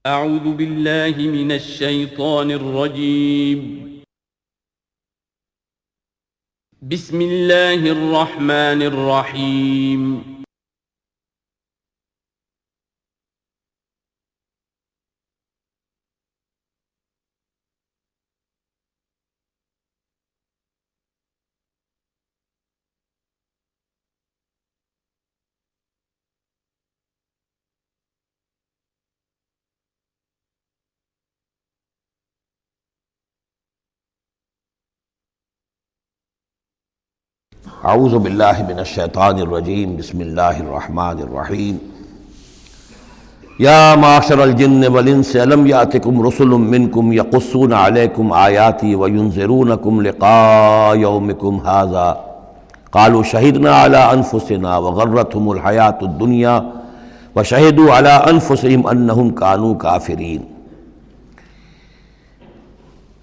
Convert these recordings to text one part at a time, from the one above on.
أعوذ بالله من الشيطان الرجيم. بسم الله الرحمن الرحيم. اعوذ باللہ من الشیطان الرجیم بسم اللہ الرحمن الرحیم یا معشر الجن والانس الم یاتکم رسل منکم یقصون علیکم آیاتی وینذرونکم لقاء یومکم ھذا قالوا شہدنا علی انفسنا وغرتهم الحیاۃ الدنیا وشہدوا علی انفسہم انہم کانوا کافرین۔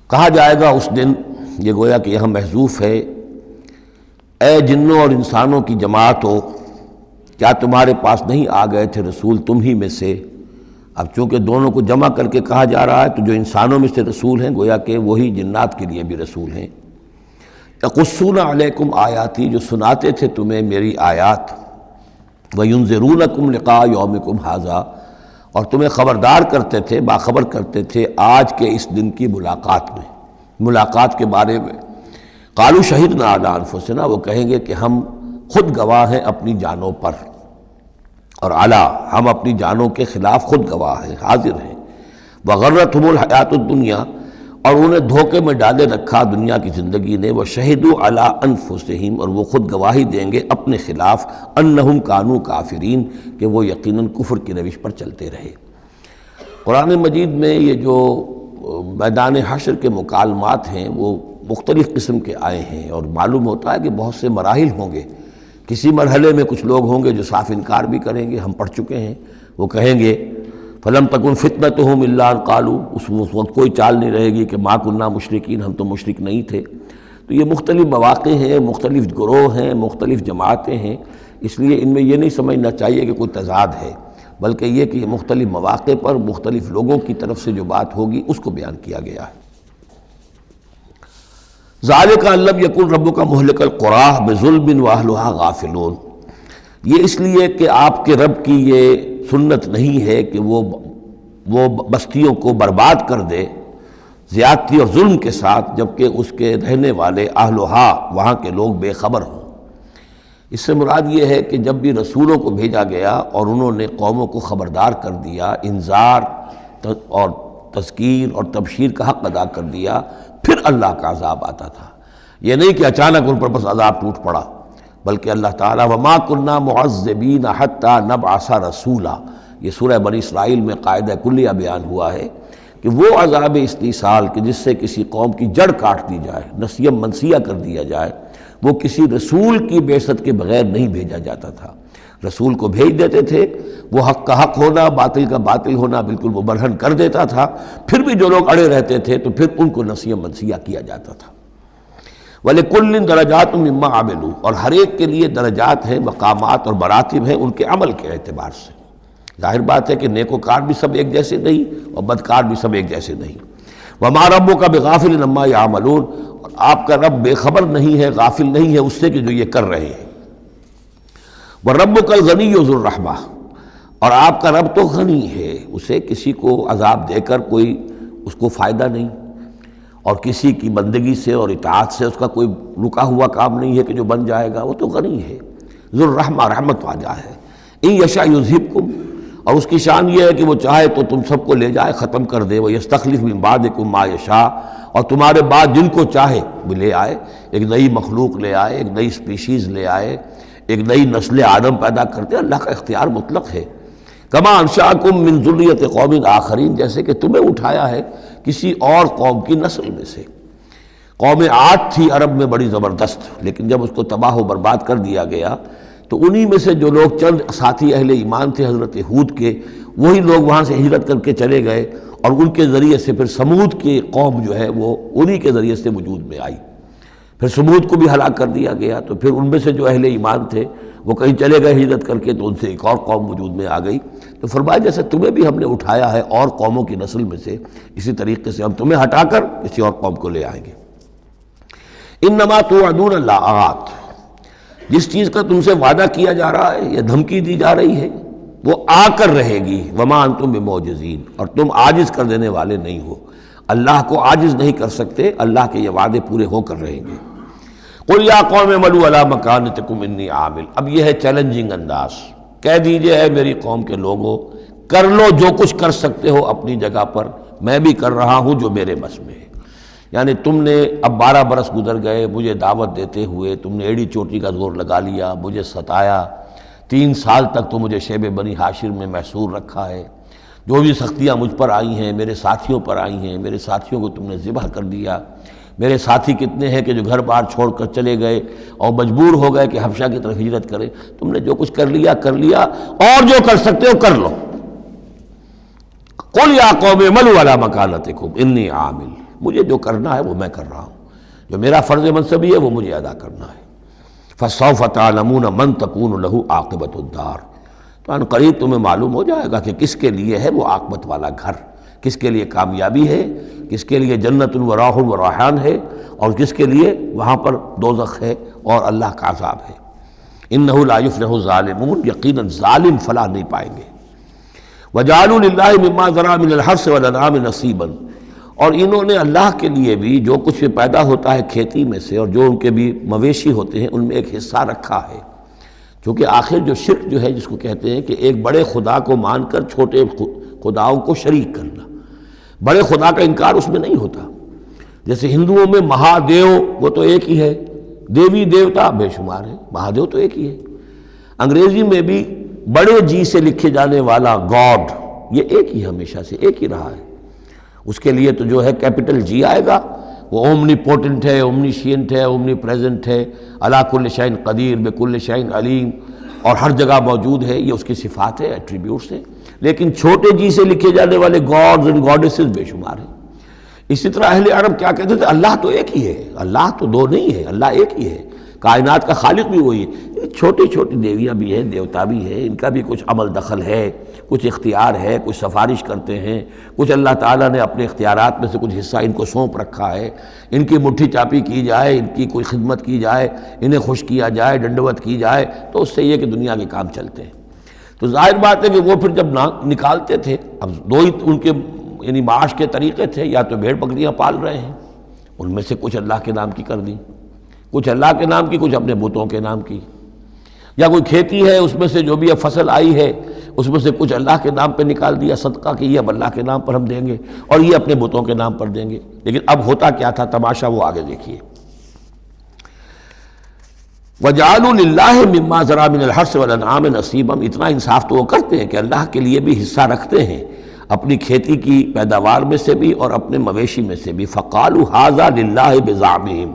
کہا جائے گا اس دن، یہ گویا کہ یہاں محذوف ہے، اے جنوں اور انسانوں کی جماعت ہو، کیا تمہارے پاس نہیں آ گئے تھے رسول تم ہی میں سے؟ اب چونکہ دونوں کو جمع کر کے کہا جا رہا ہے تو جو انسانوں میں سے رسول ہیں گویا کہ وہی جنات کے لیے بھی رسول ہیں۔ یقصون علیکم آیاتی، جو سناتے تھے تمہیں میری آیات، وینذرونکم لقاء یومکم ھذا، اور تمہیں خبردار کرتے تھے، باخبر کرتے تھے آج کے اس دن کی ملاقات کے بارے میں۔ قالوا شہدنا علی انفسنا، وہ کہیں گے کہ ہم خود گواہ ہیں اپنی جانوں پر، اور علی، ہم اپنی جانوں کے خلاف خود گواہ ہیں، حاضر ہیں۔ وغرتهم الحیاۃ الدنیا، اور انہیں دھوکے میں ڈالے رکھا دنیا کی زندگی نے۔ وشہدوا علی انفسہم، اور وہ خود گواہی دیں گے اپنے خلاف، انہم کانوا کافرین، کہ وہ یقیناً کفر کی روش پر چلتے رہے۔ قرآن مجید میں یہ جو میدان حشر کے مکالمات ہیں وہ مختلف قسم کے آئے ہیں، اور معلوم ہوتا ہے کہ بہت سے مراحل ہوں گے۔ کسی مرحلے میں کچھ لوگ ہوں گے جو صاف انکار بھی کریں گے، ہم پڑھ چکے ہیں، وہ کہیں گے فَلَمْ تَكُنْ فِتْنَتُهُمْ إِلَّا أَنْ قَالُوا، اس وقت کوئی چال نہیں رہے گی کہ مَا كُنَّا مُشْرِكِينَ، ہم تو مشرک نہیں تھے۔ تو یہ مختلف مواقع ہیں، مختلف گروہ ہیں، مختلف جماعتیں ہیں، اس لیے ان میں یہ نہیں سمجھنا چاہیے کہ کوئی تضاد ہے، بلکہ یہ کہ یہ مختلف مواقع پر مختلف لوگوں کی طرف سے جو بات ہوگی اس کو بیان کیا گیا ہے۔ ذالک ان لم یکن ربک مہلک القری بظلم واہلھا غافلون، یہ اس لیے کہ آپ کے رب کی یہ سنت نہیں ہے کہ وہ بستیوں کو برباد کر دے زیادتی اور ظلم کے ساتھ، جبکہ اس کے رہنے والے اہلھا، وہاں کے لوگ بے خبر ہوں۔ اس سے مراد یہ ہے کہ جب بھی رسولوں کو بھیجا گیا اور انہوں نے قوموں کو خبردار کر دیا، انذار اور تذکیر اور تبشیر کا حق ادا کر دیا، پھر اللہ کا عذاب آتا تھا۔ یہ نہیں کہ اچانک ان پر بس عذاب ٹوٹ پڑا، بلکہ اللہ تعالیٰ وَمَا كُنَّا مُعَذِّبِينَ حَتَّى نَبْعَثَ رَسُولًا، یہ سورہ بنی اسرائیل میں قاعدہ کلیہ بیان ہوا ہے کہ وہ عذاب استیصال کہ جس سے کسی قوم کی جڑ کاٹ دی جائے، نسیم منسیہ کر دیا جائے، وہ کسی رسول کی بعثت کے بغیر نہیں بھیجا جاتا تھا۔ رسول کو بھیج دیتے تھے، وہ حق کا حق ہونا، باطل کا باطل ہونا بالکل وہ برہن کر دیتا تھا، پھر بھی جو لوگ اڑے رہتے تھے تو پھر ان کو نسیم منسیہ کیا جاتا تھا۔ وَلِكُلٍّ دَرَجَاتٌ مِّمَّا عَمِلُوا، اور ہر ایک کے لیے درجات ہیں، مقامات اور مراتب ہیں ان کے عمل کے اعتبار سے۔ ظاہر بات ہے کہ نیکوکار بھی سب ایک جیسے نہیں اور بدکار بھی سب ایک جیسے نہیں۔ وَمَا رَبُّكَ بِغَافِلٍ عَمَّا يَعْمَلُونَ، اور آپ کا رب بے خبر نہیں ہے، غافل نہیں ہے اس سے کہ جو یہ کر رہے ہیں۔ وَرَبُّكَ الْغَنِيُّ ذُو الرَّحْمَةِ، اور آپ کا رب تو غنی ہے، اسے کسی کو عذاب دے کر کوئی اس کو فائدہ نہیں، اور کسی کی بندگی سے اور اطاعت سے اس کا کوئی رکا ہوا کام نہیں ہے کہ جو بن جائے گا، وہ تو غنی ہے، ذو الرحمہ، رحمت والا ہے۔ ان یشاء یذھبکم، اور اس کی شان یہ ہے کہ وہ چاہے تو تم سب کو لے جائے، ختم کر دے۔ ویستخلف من بعدکم ما یشاء، اور تمہارے بعد جن کو چاہے وہ لے آئے، ایک نئی مخلوق لے آئے، ایک نئی سپیشیز لے آئے، ایک نئی نسل آدم پیدا کرتے۔ اللہ کا اختیار مطلق ہے۔ کما انشأکم من ذریۃ قوم آخرین، جیسے کہ تمہیں اٹھایا ہے کسی اور قوم کی نسل میں سے۔ قوم عاد تھی عرب میں بڑی زبردست، لیکن جب اس کو تباہ و برباد کر دیا گیا تو انہی میں سے جو لوگ چند ساتھی اہل ایمان تھے حضرت ہود کے، وہی لوگ وہاں سے ہجرت کر کے چلے گئے، اور ان کے ذریعے سے پھر سمود کی قوم جو ہے وہ انہی کے ذریعے سے وجود میں آئی۔ پھر سمود کو بھی ہلاک کر دیا گیا، تو پھر ان میں سے جو اہل ایمان تھے وہ کہیں چلے گئے ہجرت کر کے تو ان سے ایک اور قوم وجود میں آ گئی. تو فرمایا جیسے تمہیں بھی ہم نے اٹھایا ہے اور قوموں کی نسل میں سے، اسی طریقے سے ہم تمہیں ہٹا کر کسی اور قوم کو لے آئیں گے. انما توعدون لآت، جس چیز کا تم سے وعدہ کیا جا رہا ہے یا دھمکی دی جا رہی ہے وہ آ کر رہے گی. وما انتم بمعجزین، اور تم عاجز کر دینے والے نہیں ہو. اللہ کو عاجز نہیں کر سکتے، اللہ کے یہ وعدے پورے ہو کر رہیں گے. قل یا قوم اعملوا علی مکانتکم انی عامل، اب یہ ہے چیلنجنگ انداز. کہہ دیجئے اے میری قوم کے لوگوں، کر لو جو کچھ کر سکتے ہو اپنی جگہ پر، میں بھی کر رہا ہوں جو میرے بس میں ہے. یعنی تم نے اب 12 برس گزر گئے مجھے دعوت دیتے ہوئے، تم نے ایڑی چوٹی کا زور لگا لیا، مجھے ستایا. 3 سال تک تو مجھے شیب بنی ہاشم میں محصور رکھا ہے. جو بھی سختیاں مجھ پر آئی ہیں، میرے ساتھیوں پر آئی ہیں، میرے ساتھیوں کو تم نے ذبح کر دیا. میرے ساتھی کتنے ہیں کہ جو گھر بار چھوڑ کر چلے گئے اور مجبور ہو گئے کہ حبشہ کی طرف ہجرت کریں. تم نے جو کچھ کر لیا اور جو کر سکتے ہو کر لو. قل یا قوم اعملوا علی مکانتکم انی عامل، مجھے جو کرنا ہے وہ میں کر رہا ہوں، جو میرا فرض منصبی ہے وہ مجھے ادا کرنا ہے. فسوف تعلمون من تکون له عاقبۃ الدار، تو ان قریب تمہیں معلوم ہو جائے گا کہ کس کے لیے ہے وہ عاقبت والا گھر، کس کے لیے کامیابی ہے، کس کے لیے جنت و راح و ریحان ہے، اور کس کے لیے وہاں پر دوزخ ہے اور اللہ کا عذاب ہے. انہ لا یفلح الظالمون، یقیناً ظالم فلاح نہیں پائیں گے. وجعلوا للہ مما ذرا من الحرث والانعام نصیبا، اور انہوں نے اللہ کے لیے بھی جو کچھ بھی پیدا ہوتا ہے کھیتی میں سے اور جو ان کے بھی مویشی ہوتے ہیں ان میں ایک حصہ رکھا ہے. کیونکہ آخر جو شرک جو ہے جس کو کہتے ہیں کہ ایک بڑے خدا کو مان کر چھوٹے خداؤں کو شریک کرنا، بڑے خدا کا انکار اس میں نہیں ہوتا. جیسے ہندوؤں میں مہادیو وہ تو ایک ہی ہے، دیوی دیوتا بے شمار ہے، مہادیو تو ایک ہی ہے. انگریزی میں بھی بڑے جی سے لکھے جانے والا گاڈ یہ ایک ہی ہمیشہ سے ایک ہی رہا ہے. اس کے لیے تو جو ہے کیپٹل جی آئے گا، وہ اومنی پوٹنٹ ہے، اومنیشینٹ ہے، اومنی پریزنٹ ہے، علی کل شیء قدیر، بکل شیء علیم، اور ہر جگہ موجود ہے. یہ اس کی صفات ہے، ایٹریبیوٹس ہیں. لیکن چھوٹے جی سے لکھے جانے والے گاڈز اینڈ گاڈیسز بے شمار ہیں. اسی طرح اہل عرب کیا کہتے تھے؟ اللہ تو ایک ہی ہے، اللہ تو دو نہیں ہے، اللہ ایک ہی ہے، کائنات کا خالق بھی وہی ہے. چھوٹی چھوٹی دیویاں بھی ہیں، دیوتا بھی ہیں، ان کا بھی کچھ عمل دخل ہے، کچھ اختیار ہے، کچھ سفارش کرتے ہیں، کچھ اللہ تعالیٰ نے اپنے اختیارات میں سے کچھ حصہ ان کو سونپ رکھا ہے. ان کی مٹھی چاپی کی جائے، ان کی کوئی خدمت کی جائے، انہیں خوش کیا جائے، ڈنڈوت کی جائے تو اس سے یہ کہ دنیا کے کام چلتے ہیں. تو ظاہر بات ہے کہ وہ پھر جب نکالتے تھے، اب دو ہی ان کے یعنی معاش کے طریقے تھے، یا تو بھیڑ بکریاں پال رہے ہیں، ان میں سے کچھ اللہ کے نام کی کر دی، کچھ اللہ کے نام کی، کچھ اپنے بتوں کے نام کی، یا کوئی کھیتی ہے اس میں سے جو بھی اب فصل آئی ہے اس میں سے کچھ اللہ کے نام پہ نکال دیا صدقہ کہ یہ اب اللہ کے نام پر ہم دیں گے اور یہ اپنے بتوں کے نام پر دیں گے. لیکن اب ہوتا کیا تھا تماشا وہ آگے دیکھیے. وَجَعَلُوا لِلَّهِ مِمَّا ذَرَا مِنَ الْحَرْثِ وَالْأَنْعَامِ نَصِيبًا، اتنا انصاف تو وہ کرتے ہیں کہ اللہ کے لیے بھی حصہ رکھتے ہیں اپنی کھیتی کی پیداوار میں سے بھی اور اپنے مویشی میں سے بھی. فَقَالُوا هَذَا لِلَّهِ بِزَعْمِهِمْ،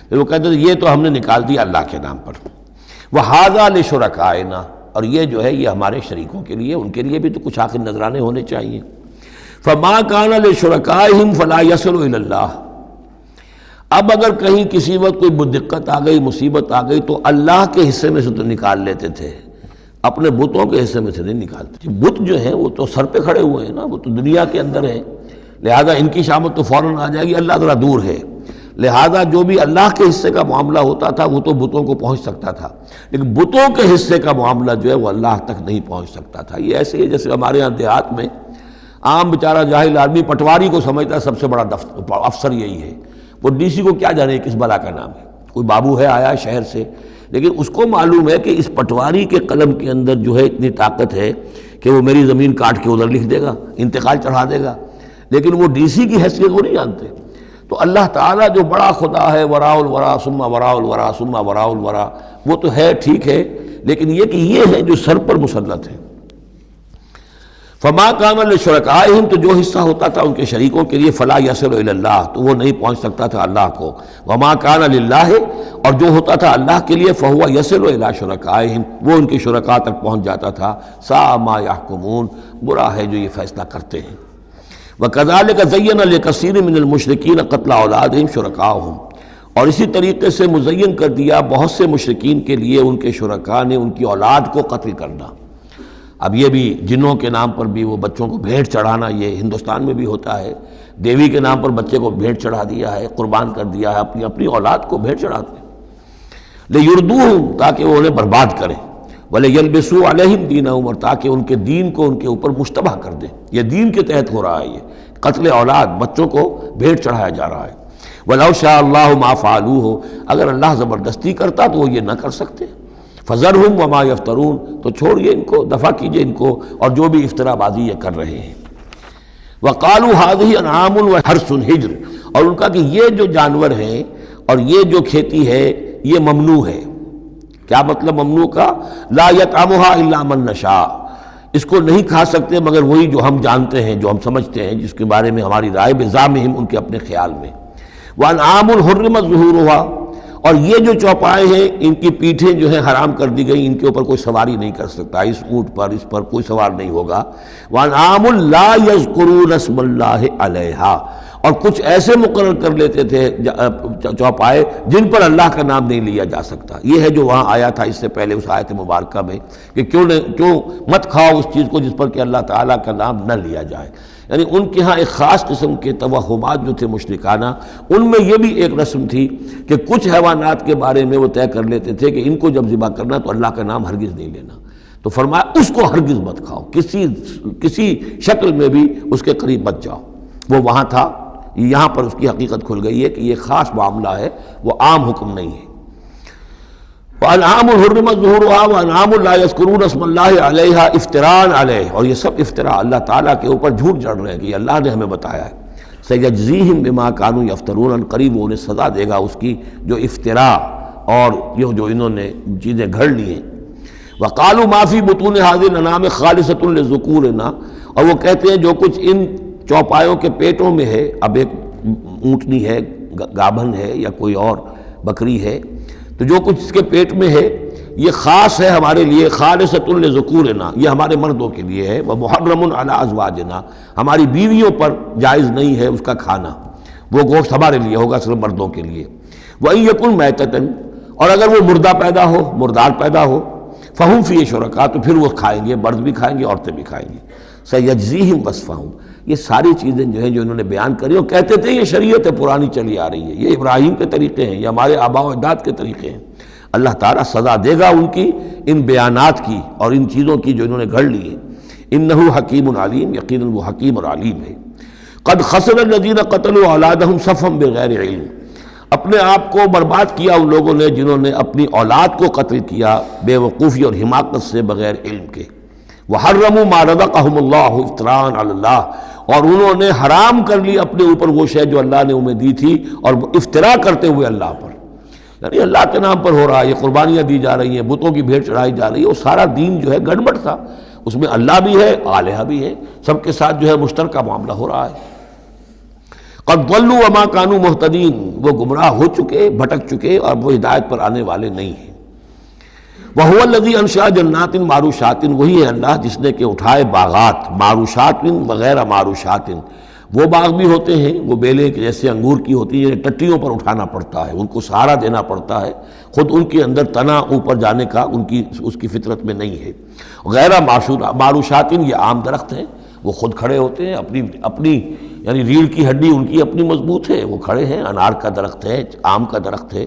پھر وہ کہتے ہیں یہ تو ہم نے نکال دیا اللہ کے نام پر. وَهَذَا لِشُرَكَائِنَا، اور یہ جو ہے یہ ہمارے شریکوں کے لیے، ان کے لیے بھی تو کچھ آخر نذرانے ہونے چاہیے. فَمَا كَانَ لِشُرَكَائِهِمْ فَلَا يَصِلُ إِلَى اللَّهِ، اب اگر کہیں کسی وقت کوئی دقت آ گئی، مصیبت آ گئی تو اللہ کے حصے میں سے تو نکال لیتے تھے، اپنے بتوں کے حصے میں سے نہیں نکالتے. بت جو ہیں وہ تو سر پہ کھڑے ہوئے ہیں نا، وہ تو دنیا کے اندر ہے، لہذا ان کی شامت تو فوراً آ جائے گی، اللہ ذرا دور ہے. لہذا جو بھی اللہ کے حصے کا معاملہ ہوتا تھا وہ تو بتوں کو پہنچ سکتا تھا، لیکن بتوں کے حصے کا معاملہ جو ہے وہ اللہ تک نہیں پہنچ سکتا تھا. یہ ایسے ہی جیسے ہمارے ہاں دیہات میں عام بیچارہ جاہل آدمی پٹواری کو سمجھتا ہے سب سے بڑا افسر یہی ہے، وہ ڈی سی کو کیا جانے کس بلا کا نام ہے، کوئی بابو ہے آیا شہر سے، لیکن اس کو معلوم ہے کہ اس پٹواری کے قلم کے اندر جو ہے اتنی طاقت ہے کہ وہ میری زمین کاٹ کے ادھر لکھ دے گا، انتقال چڑھا دے گا. لیکن وہ ڈی سی کی حیثیت وہ نہیں جانتے. تو اللہ تعالیٰ جو بڑا خدا ہے، وراء الورا ثم وراء الورا ثم وراء الورا، وہ تو ہے ٹھیک ہے، لیکن یہ کہ یہ ہے جو سر پر مسلط ہے. فما کان لشرکائہم، تو جو حصہ ہوتا تھا ان کے شریکوں کے لیے، فلا یصل الی اللہ، تو وہ نہیں پہنچ سکتا تھا اللہ کو. وما کان للہ، اور جو ہوتا تھا اللہ کے لیے، فہو یصل الی شرکائہم، وہ ان کے شرکاء تک پہنچ جاتا تھا. ساء ما یحکمون، برا ہے جو یہ فیصلہ کرتے ہیں. وَكَذَلِكَ زَيَّنَ لِكَثِيرٍ مِّنَ الْمُشْرِكِينَ قَتْلَ أَوْلَادِهِمْ شُرَكَاؤُهُمْ، اور اسی طریقے سے مزین کر دیا بہت سے مشرکین کے لیے ان کے شرکاء نے ان کی اولاد کو قتل کرنا۔ اب یہ بھی جنوں کے نام پر بھی وہ بچوں کو بھیٹ چڑھانا، یہ ہندوستان میں بھی ہوتا ہے، دیوی کے نام پر بچے کو بھیٹ چڑھا دیا ہے، قربان کر دیا ہے، اپنی اولاد کو بھیٹ چڑھاتے ہیں لِيُرْدُوهُمْ، تاکہ وہ انہیں برباد کریں، وَلِيَلْبِسُوا عَلَيْهِمْ دِينَهُمْ، اور تاکہ ان کے دین کو ان کے اوپر مشتبہ کر دیں۔ یہ دین کے تحت ہو رہا ہے، یہ قتل اولاد، بچوں کو بھیٹ چڑھایا جا رہا ہے۔ وَلَوْ شَاءَ اللَّهُ مَا فَعَلُوهُ، اگر اللہ زبردستی کرتا تو وہ یہ نہ کر سکتے۔ فَذَرْهُمْ وَمَا يَفْتَرُونَ، تو چھوڑیے ان کو، دفع کیجیے ان کو اور جو بھی افترا بازی یہ کر رہے ہیں۔ وَقَالُوا هَٰذِهِ أَنْعَامٌ وَحَرْثٌ حِجْرٌ، اور ان کا کہ یہ جو جانور ہیں اور یہ جو کھیتی ہے یہ ممنوع ہے۔ کیا مطلب ممنوع کا؟ لا يطعمها الا من نشاء، اس کو نہیں کھا سکتے مگر وہی جو ہم جانتے ہیں، جو ہم سمجھتے ہیں، جس کے بارے میں ہماری رائے بزعمہم، ان کے اپنے خیال میں۔ وانعام حرمت ظہورها، اور یہ جو چوپائے ہیں ان کی پیٹھیں جو ہیں حرام کر دی گئی، ان کے اوپر کوئی سواری نہیں کر سکتا، اس اونٹ پر، اس پر کوئی سوار نہیں ہوگا۔ وانعام لا یذکرون اسم اللہ علیہا، اور کچھ ایسے مقرر کر لیتے تھے چوپائے جن پر اللہ کا نام نہیں لیا جا سکتا۔ یہ ہے جو وہاں آیا تھا اس سے پہلے اس آیت مبارکہ میں کہ کیوں مت کھاؤ اس چیز کو جس پر کہ اللہ تعالیٰ کا نام نہ لیا جائے۔ یعنی ان کے ہاں ایک خاص قسم کے توہمات جو تھے مشرکانہ، ان میں یہ بھی ایک رسم تھی کہ کچھ حیوانات کے بارے میں وہ طے کر لیتے تھے کہ ان کو جب ذبح کرنا تو اللہ کا نام ہرگز نہیں لینا، تو فرمایا اس کو ہرگز مت کھاؤ، کسی شکل میں بھی اس کے قریب مت جاؤ۔ وہ وہاں تھا، یہاں پر اس کی حقیقت کھل گئی ہے کہ یہ خاص معاملہ ہے، وہ عام حکم نہیں ہے۔ وَأَنْعَامٌ حُرِّمَتْ ظُهُورُهَا وَأَنْعَامٌ لَا يَذْكُرُونَ اسْمَ اللَّهِ عَلَيْهَا افْتِرَاءً عَلَيْهِ، اور یہ سب افطرا اللہ تعالیٰ کے اوپر جھوٹ جڑ رہے ہیں کہ یہ اللہ نے ہمیں بتایا ہے۔ سَيَجْزِيهِمْ بِمَا كَانُوا يَفْتَرُونَ، قریب وہ انہیں سزا دے گا اس کی جو افطرا اور یہ جو انہوں نے چیزیں گھڑ لی ہیں۔ وَقَالُوا مَا فِي بُطُونِ هَٰذِهِ الْأَنْعَامِ خَالِصَةٌ لِّذُكُورِنَا، اور وہ کہتے ہیں جو کچھ ان چوپایوں کے پیٹوں میں ہے، اب ایک اونٹنی ہے، گابھن ہے یا کوئی اور بکری ہے، تو جو کچھ اس کے پیٹ میں ہے یہ خاص ہے ہمارے لیے، خالصۃ لذکورنا، یہ ہمارے مردوں کے لیے ہے، ومحرم علی ازواجنا، ہماری بیویوں پر جائز نہیں ہے اس کا کھانا، وہ گوشت ہمارے لیے ہوگا صرف مردوں کے لیے۔ وَإِن يَكُن مَيْتَةً، اور اگر وہ مردہ پیدا ہو، مردار پیدا ہو، فَهُمْ فِيهِ شُرَكَاء، تو پھر وہ کھائیں گے، مرد بھی کھائیں گے، عورتیں بھی کھائیں گے۔ سَيَجْزِيهِمْ وَصْفَهُمْ، یہ ساری چیزیں جو ہیں جو انہوں نے بیان کری، اور کہتے تھے یہ شریعت پرانی چلی آ رہی ہے، یہ ابراہیم کے طریقے ہیں، یہ ہمارے آباء و اجداد کے طریقے ہیں۔ اللہ تعالیٰ سزا دے گا ان کی ان بیانات کی اور ان چیزوں کی جو انہوں نے گھڑ لی ہیں۔ انہ حکیم علیم، یقیناً وہ حکیم اور علیم ہے۔ قد خسر الذین قتلوا اولادہم صفحا بغیر علم، اپنے آپ کو برباد کیا ان لوگوں نے جنہوں نے اپنی اولاد کو قتل کیا بے وقوفی اور حماقت سے، بغیر علم کے۔ وحرموا ما رزقہم اللہ افتراء علی اللہ، اور انہوں نے حرام کر لی اپنے اوپر وہ شے جو اللہ نے انہیں دی تھی، اور افتراء کرتے ہوئے اللہ پر، یعنی اللہ کے نام پر ہو رہا ہے، یہ قربانیاں دی جا رہی ہیں، بتوں کی بھیٹ چڑھائی جا رہی ہے، وہ سارا دین جو ہے گڑبڑ تھا، اس میں اللہ بھی ہے، آلہہ بھی ہے، سب کے ساتھ جو ہے مشترکہ معاملہ ہو رہا ہے۔ قد ضلوا وما كانوا مهتدين، وہ گمراہ ہو چکے، بھٹک چکے، اور وہ ہدایت پر آنے والے نہیں ہیں۔ وهو الذي انشأ جنات معروشات، وہی ہے اللہ جس نے کہ اٹھائے باغات، معروشات وغیرہ معروشات، وہ باغ بھی ہوتے ہیں وہ بیلیں جیسے انگور کی ہوتی ہیں، ٹٹیوں پر اٹھانا پڑتا ہے، ان کو سہارا دینا پڑتا ہے، خود ان کے اندر تنا اوپر جانے کا اس کی فطرت میں نہیں ہے۔ غیر معروشات، یہ عام درخت ہیں، وہ خود کھڑے ہوتے ہیں، اپنی یعنی ریڑھ کی ہڈی ان کی اپنی مضبوط ہے، وہ کھڑے ہیں، انار کا درخت ہے، آم کا درخت ہے۔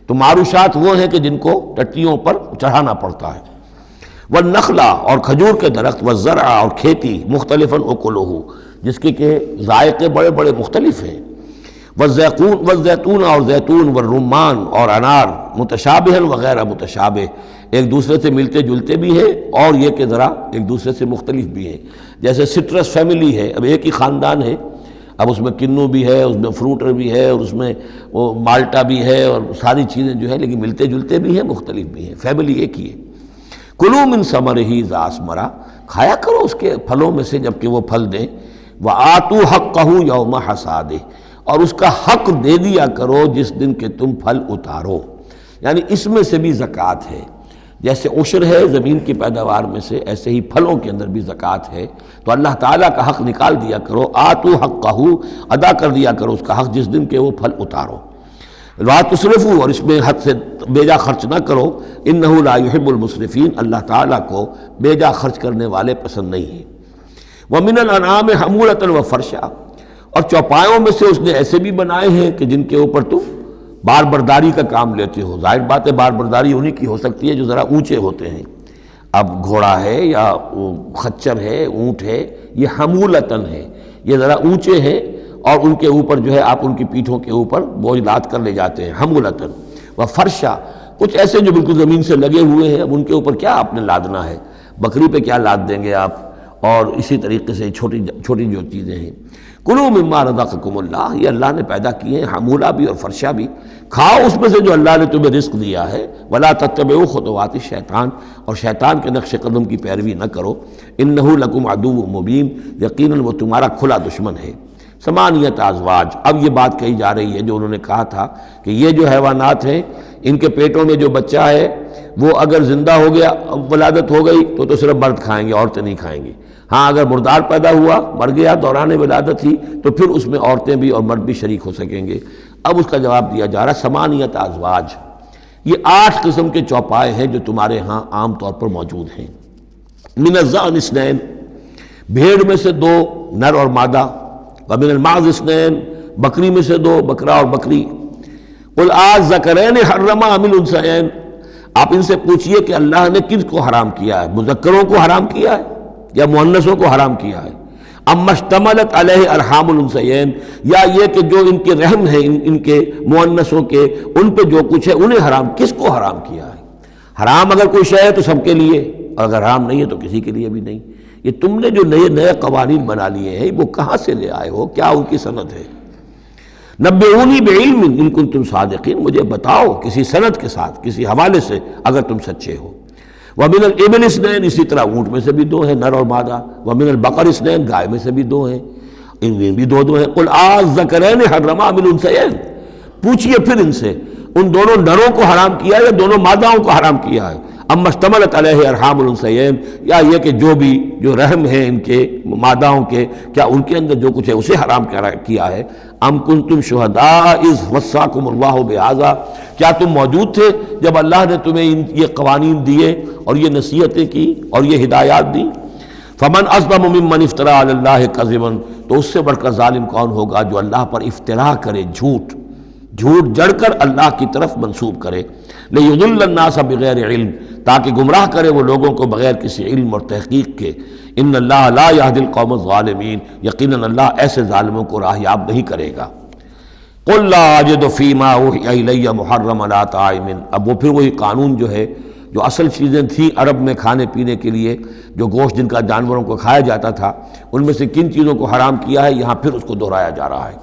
تو معروشات وہ ہیں کہ جن کو ٹٹیوں پر چڑھانا پڑتا ہے۔ والنخلا، اور کھجور کے درخت، والزرع، اور کھیتی، مختلفاً اکلہ، جس کے کہ ذائقے بڑے بڑے مختلف ہیں۔ والزیتون، اور زیتون، والرمان، اور انار، متشابہ وغیرہ متشابہ، ایک دوسرے سے ملتے جلتے بھی ہیں اور یہ کہ ذرا ایک دوسرے سے مختلف بھی ہیں۔ جیسے سٹرس فیملی ہے، اب ایک ہی خاندان ہے، اب اس میں کنو بھی ہے، اس میں فروٹر بھی ہے، اور اس میں وہ مالٹا بھی ہے، اور ساری چیزیں جو ہے لیکن ملتے جلتے بھی ہیں، مختلف بھی ہیں، فیملی ایک ہی ہے۔ کلوا من ثمرہ اذا اثمر، کھایا کرو اس کے پھلوں میں سے جب کہ وہ پھل دیں۔ وآتوا حقہ یوم حصادہ، اور اس کا حق دے دیا کرو جس دن کہ تم پھل اتارو، یعنی اس میں سے بھی زکوٰۃ ہے، جیسے عشر ہے زمین کی پیداوار میں سے، ایسے ہی پھلوں کے اندر بھی زکوٰۃ ہے، تو اللہ تعالیٰ کا حق نکال دیا کرو، آتوا حقہ، ادا کر دیا کرو اس کا حق جس دن کہ وہ پھل اتارو۔ لا تصرفوا، اور اس میں حد سے بیجا خرچ نہ کرو، انہ لا یحب المسرفین، اللہ تعالیٰ کو بیجا خرچ کرنے والے پسند نہیں ہیں۔ ومن الانعام حمولۃ وفرشا، اور چوپایوں میں سے اس نے ایسے بھی بنائے ہیں کہ جن کے اوپر تم بار برداری کا کام لیتے ہو۔ ظاہر بات ہے بار برداری انہی کی ہو سکتی ہے جو ذرا اونچے ہوتے ہیں، اب گھوڑا ہے یا خچر ہے، اونٹ ہے، یہ حمولتاً ہے، یہ ذرا اونچے ہیں اور ان کے اوپر جو ہے آپ ان کی پیٹھوں کے اوپر بوجھ لاد کر لے جاتے ہیں، حمولتاً وفرشا، کچھ ایسے جو بالکل زمین سے لگے ہوئے ہیں، اب ان کے اوپر کیا آپ نے لادنا ہے، بکری پہ کیا لاد دیں گے آپ، اور اسی طریقے سے چھوٹی چھوٹی جو چیزیں ہیں۔ کلوا مما رزقکم اللہ، یہ اللہ نے پیدا کیے ہیں، حمولہ بھی اور فرشہ بھی، کھاؤ اس میں سے جو اللہ نے تمہیں رزق دیا ہے۔ ولا تتبعوا خطوات الشیطان، اور شیطان کے نقش قدم کی پیروی نہ کرو، انہ لکم عدو مبین، یقیناً وہ تمہارا کھلا دشمن ہے۔ ثمانیۃ ازواج، اب یہ بات کہی جا رہی ہے جو انہوں نے کہا تھا کہ یہ جو حیوانات ہیں ان کے پیٹوں میں جو بچہ ہے وہ اگر زندہ ہو گیا، ولادت ہو گئی تو صرف مرد کھائیں گے، عورتیں نہیں کھائیں گی۔ ہاں اگر مردار پیدا ہوا، مر گیا دوران ولادت ہی، تو پھر اس میں عورتیں بھی اور مرد بھی شریک ہو سکیں گے۔ اب اس کا جواب دیا جا رہا ہے ثمانیۃ ازواج، یہ 8 قسم کے چوپائے ہیں جو تمہارے ہاں عام طور پر موجود ہیں۔ من الضأن اثنین، بھیڑ میں سے 2 نر اور مادہ، ومن المعز اثنین، بکری میں سے 2 بکرا اور بکری۔ قل الذکرین حرم ام الانثیین، آپ ان سے پوچھئے کہ اللہ نے کس کو حرام کیا ہے، مذکروں کو حرام کیا ہے یا مؤنثوں کو حرام کیا ہے؟ اما اشتملت علیہ ارحام الانثیین، یا یہ کہ جو ان کے رحم ہیں ان کے مؤنثوں کے، ان پہ جو کچھ ہے انہیں حرام، کس کو حرام کیا ہے؟ حرام اگر کوئی شے ہے تو سب کے لیے، اور اگر حرام نہیں ہے تو کسی کے لیے بھی نہیں۔ یہ تم نے جو نئے قوانین بنا لیے ہیں وہ کہاں سے لے آئے ہو، کیا ان کی سند ہے؟ نبئونی بعلم ان کنتم صادقین، مجھے بتاؤ کسی سند کے ساتھ، کسی حوالے سے اگر تم سچے ہو۔ ومن الابل اثنین، اسی طرح اونٹ میں سے بھی 2 ہیں نر اور مادہ۔ ومن البقر اثنین، گائے میں سے بھی 2 ہیں، ان میں بھی 2 ہیں۔ قل الذکرین حرم ام الانثیین، پوچھئے پھر ان سے ان دونوں نروں کو حرام کیا ہے یا دونوں ماداؤں کو حرام کیا ہے؟ اما اشتملت علیہ ارحام الانثیین، یا یہ کہ جو رحم ہیں ان کے ماداؤں کے، کیا ان کے اندر جو کچھ ہے اسے حرام کیا ہے؟ ام کنتم شہداء اذ وصاکم اللہ بہذا، کیا تم موجود تھے جب اللہ نے تمہیں یہ قوانین دیے اور یہ نصیحتیں کی اور یہ ہدایات دی؟ فمن اظلم ممن افترى علی اللہ کذبا، تو اس سے بڑھ کر ظالم کون ہوگا جو اللہ پر افترا کرے، جھوٹ جڑ کر اللہ کی طرف منسوب کرے۔ لیضل الناس بغیر علم، تاکہ گمراہ کرے وہ لوگوں کو بغیر کسی علم اور تحقیق کے۔ ان اللہ لا یہدی القوم الظالمین، یقیناً اللہ ایسے ظالموں کو راہیاب نہیں کرے گا۔ قل لا اجد فیما اوحی الی محرما علی طاعم، اب وہ پھر وہی قانون جو ہے، جو اصل چیزیں تھیں عرب میں کھانے پینے کے لیے، جو گوشت جن کا جانوروں کو کھایا جاتا تھا، ان میں سے کن چیزوں کو حرام کیا ہے، یہاں پھر اس کو دہرایا جا رہا ہے۔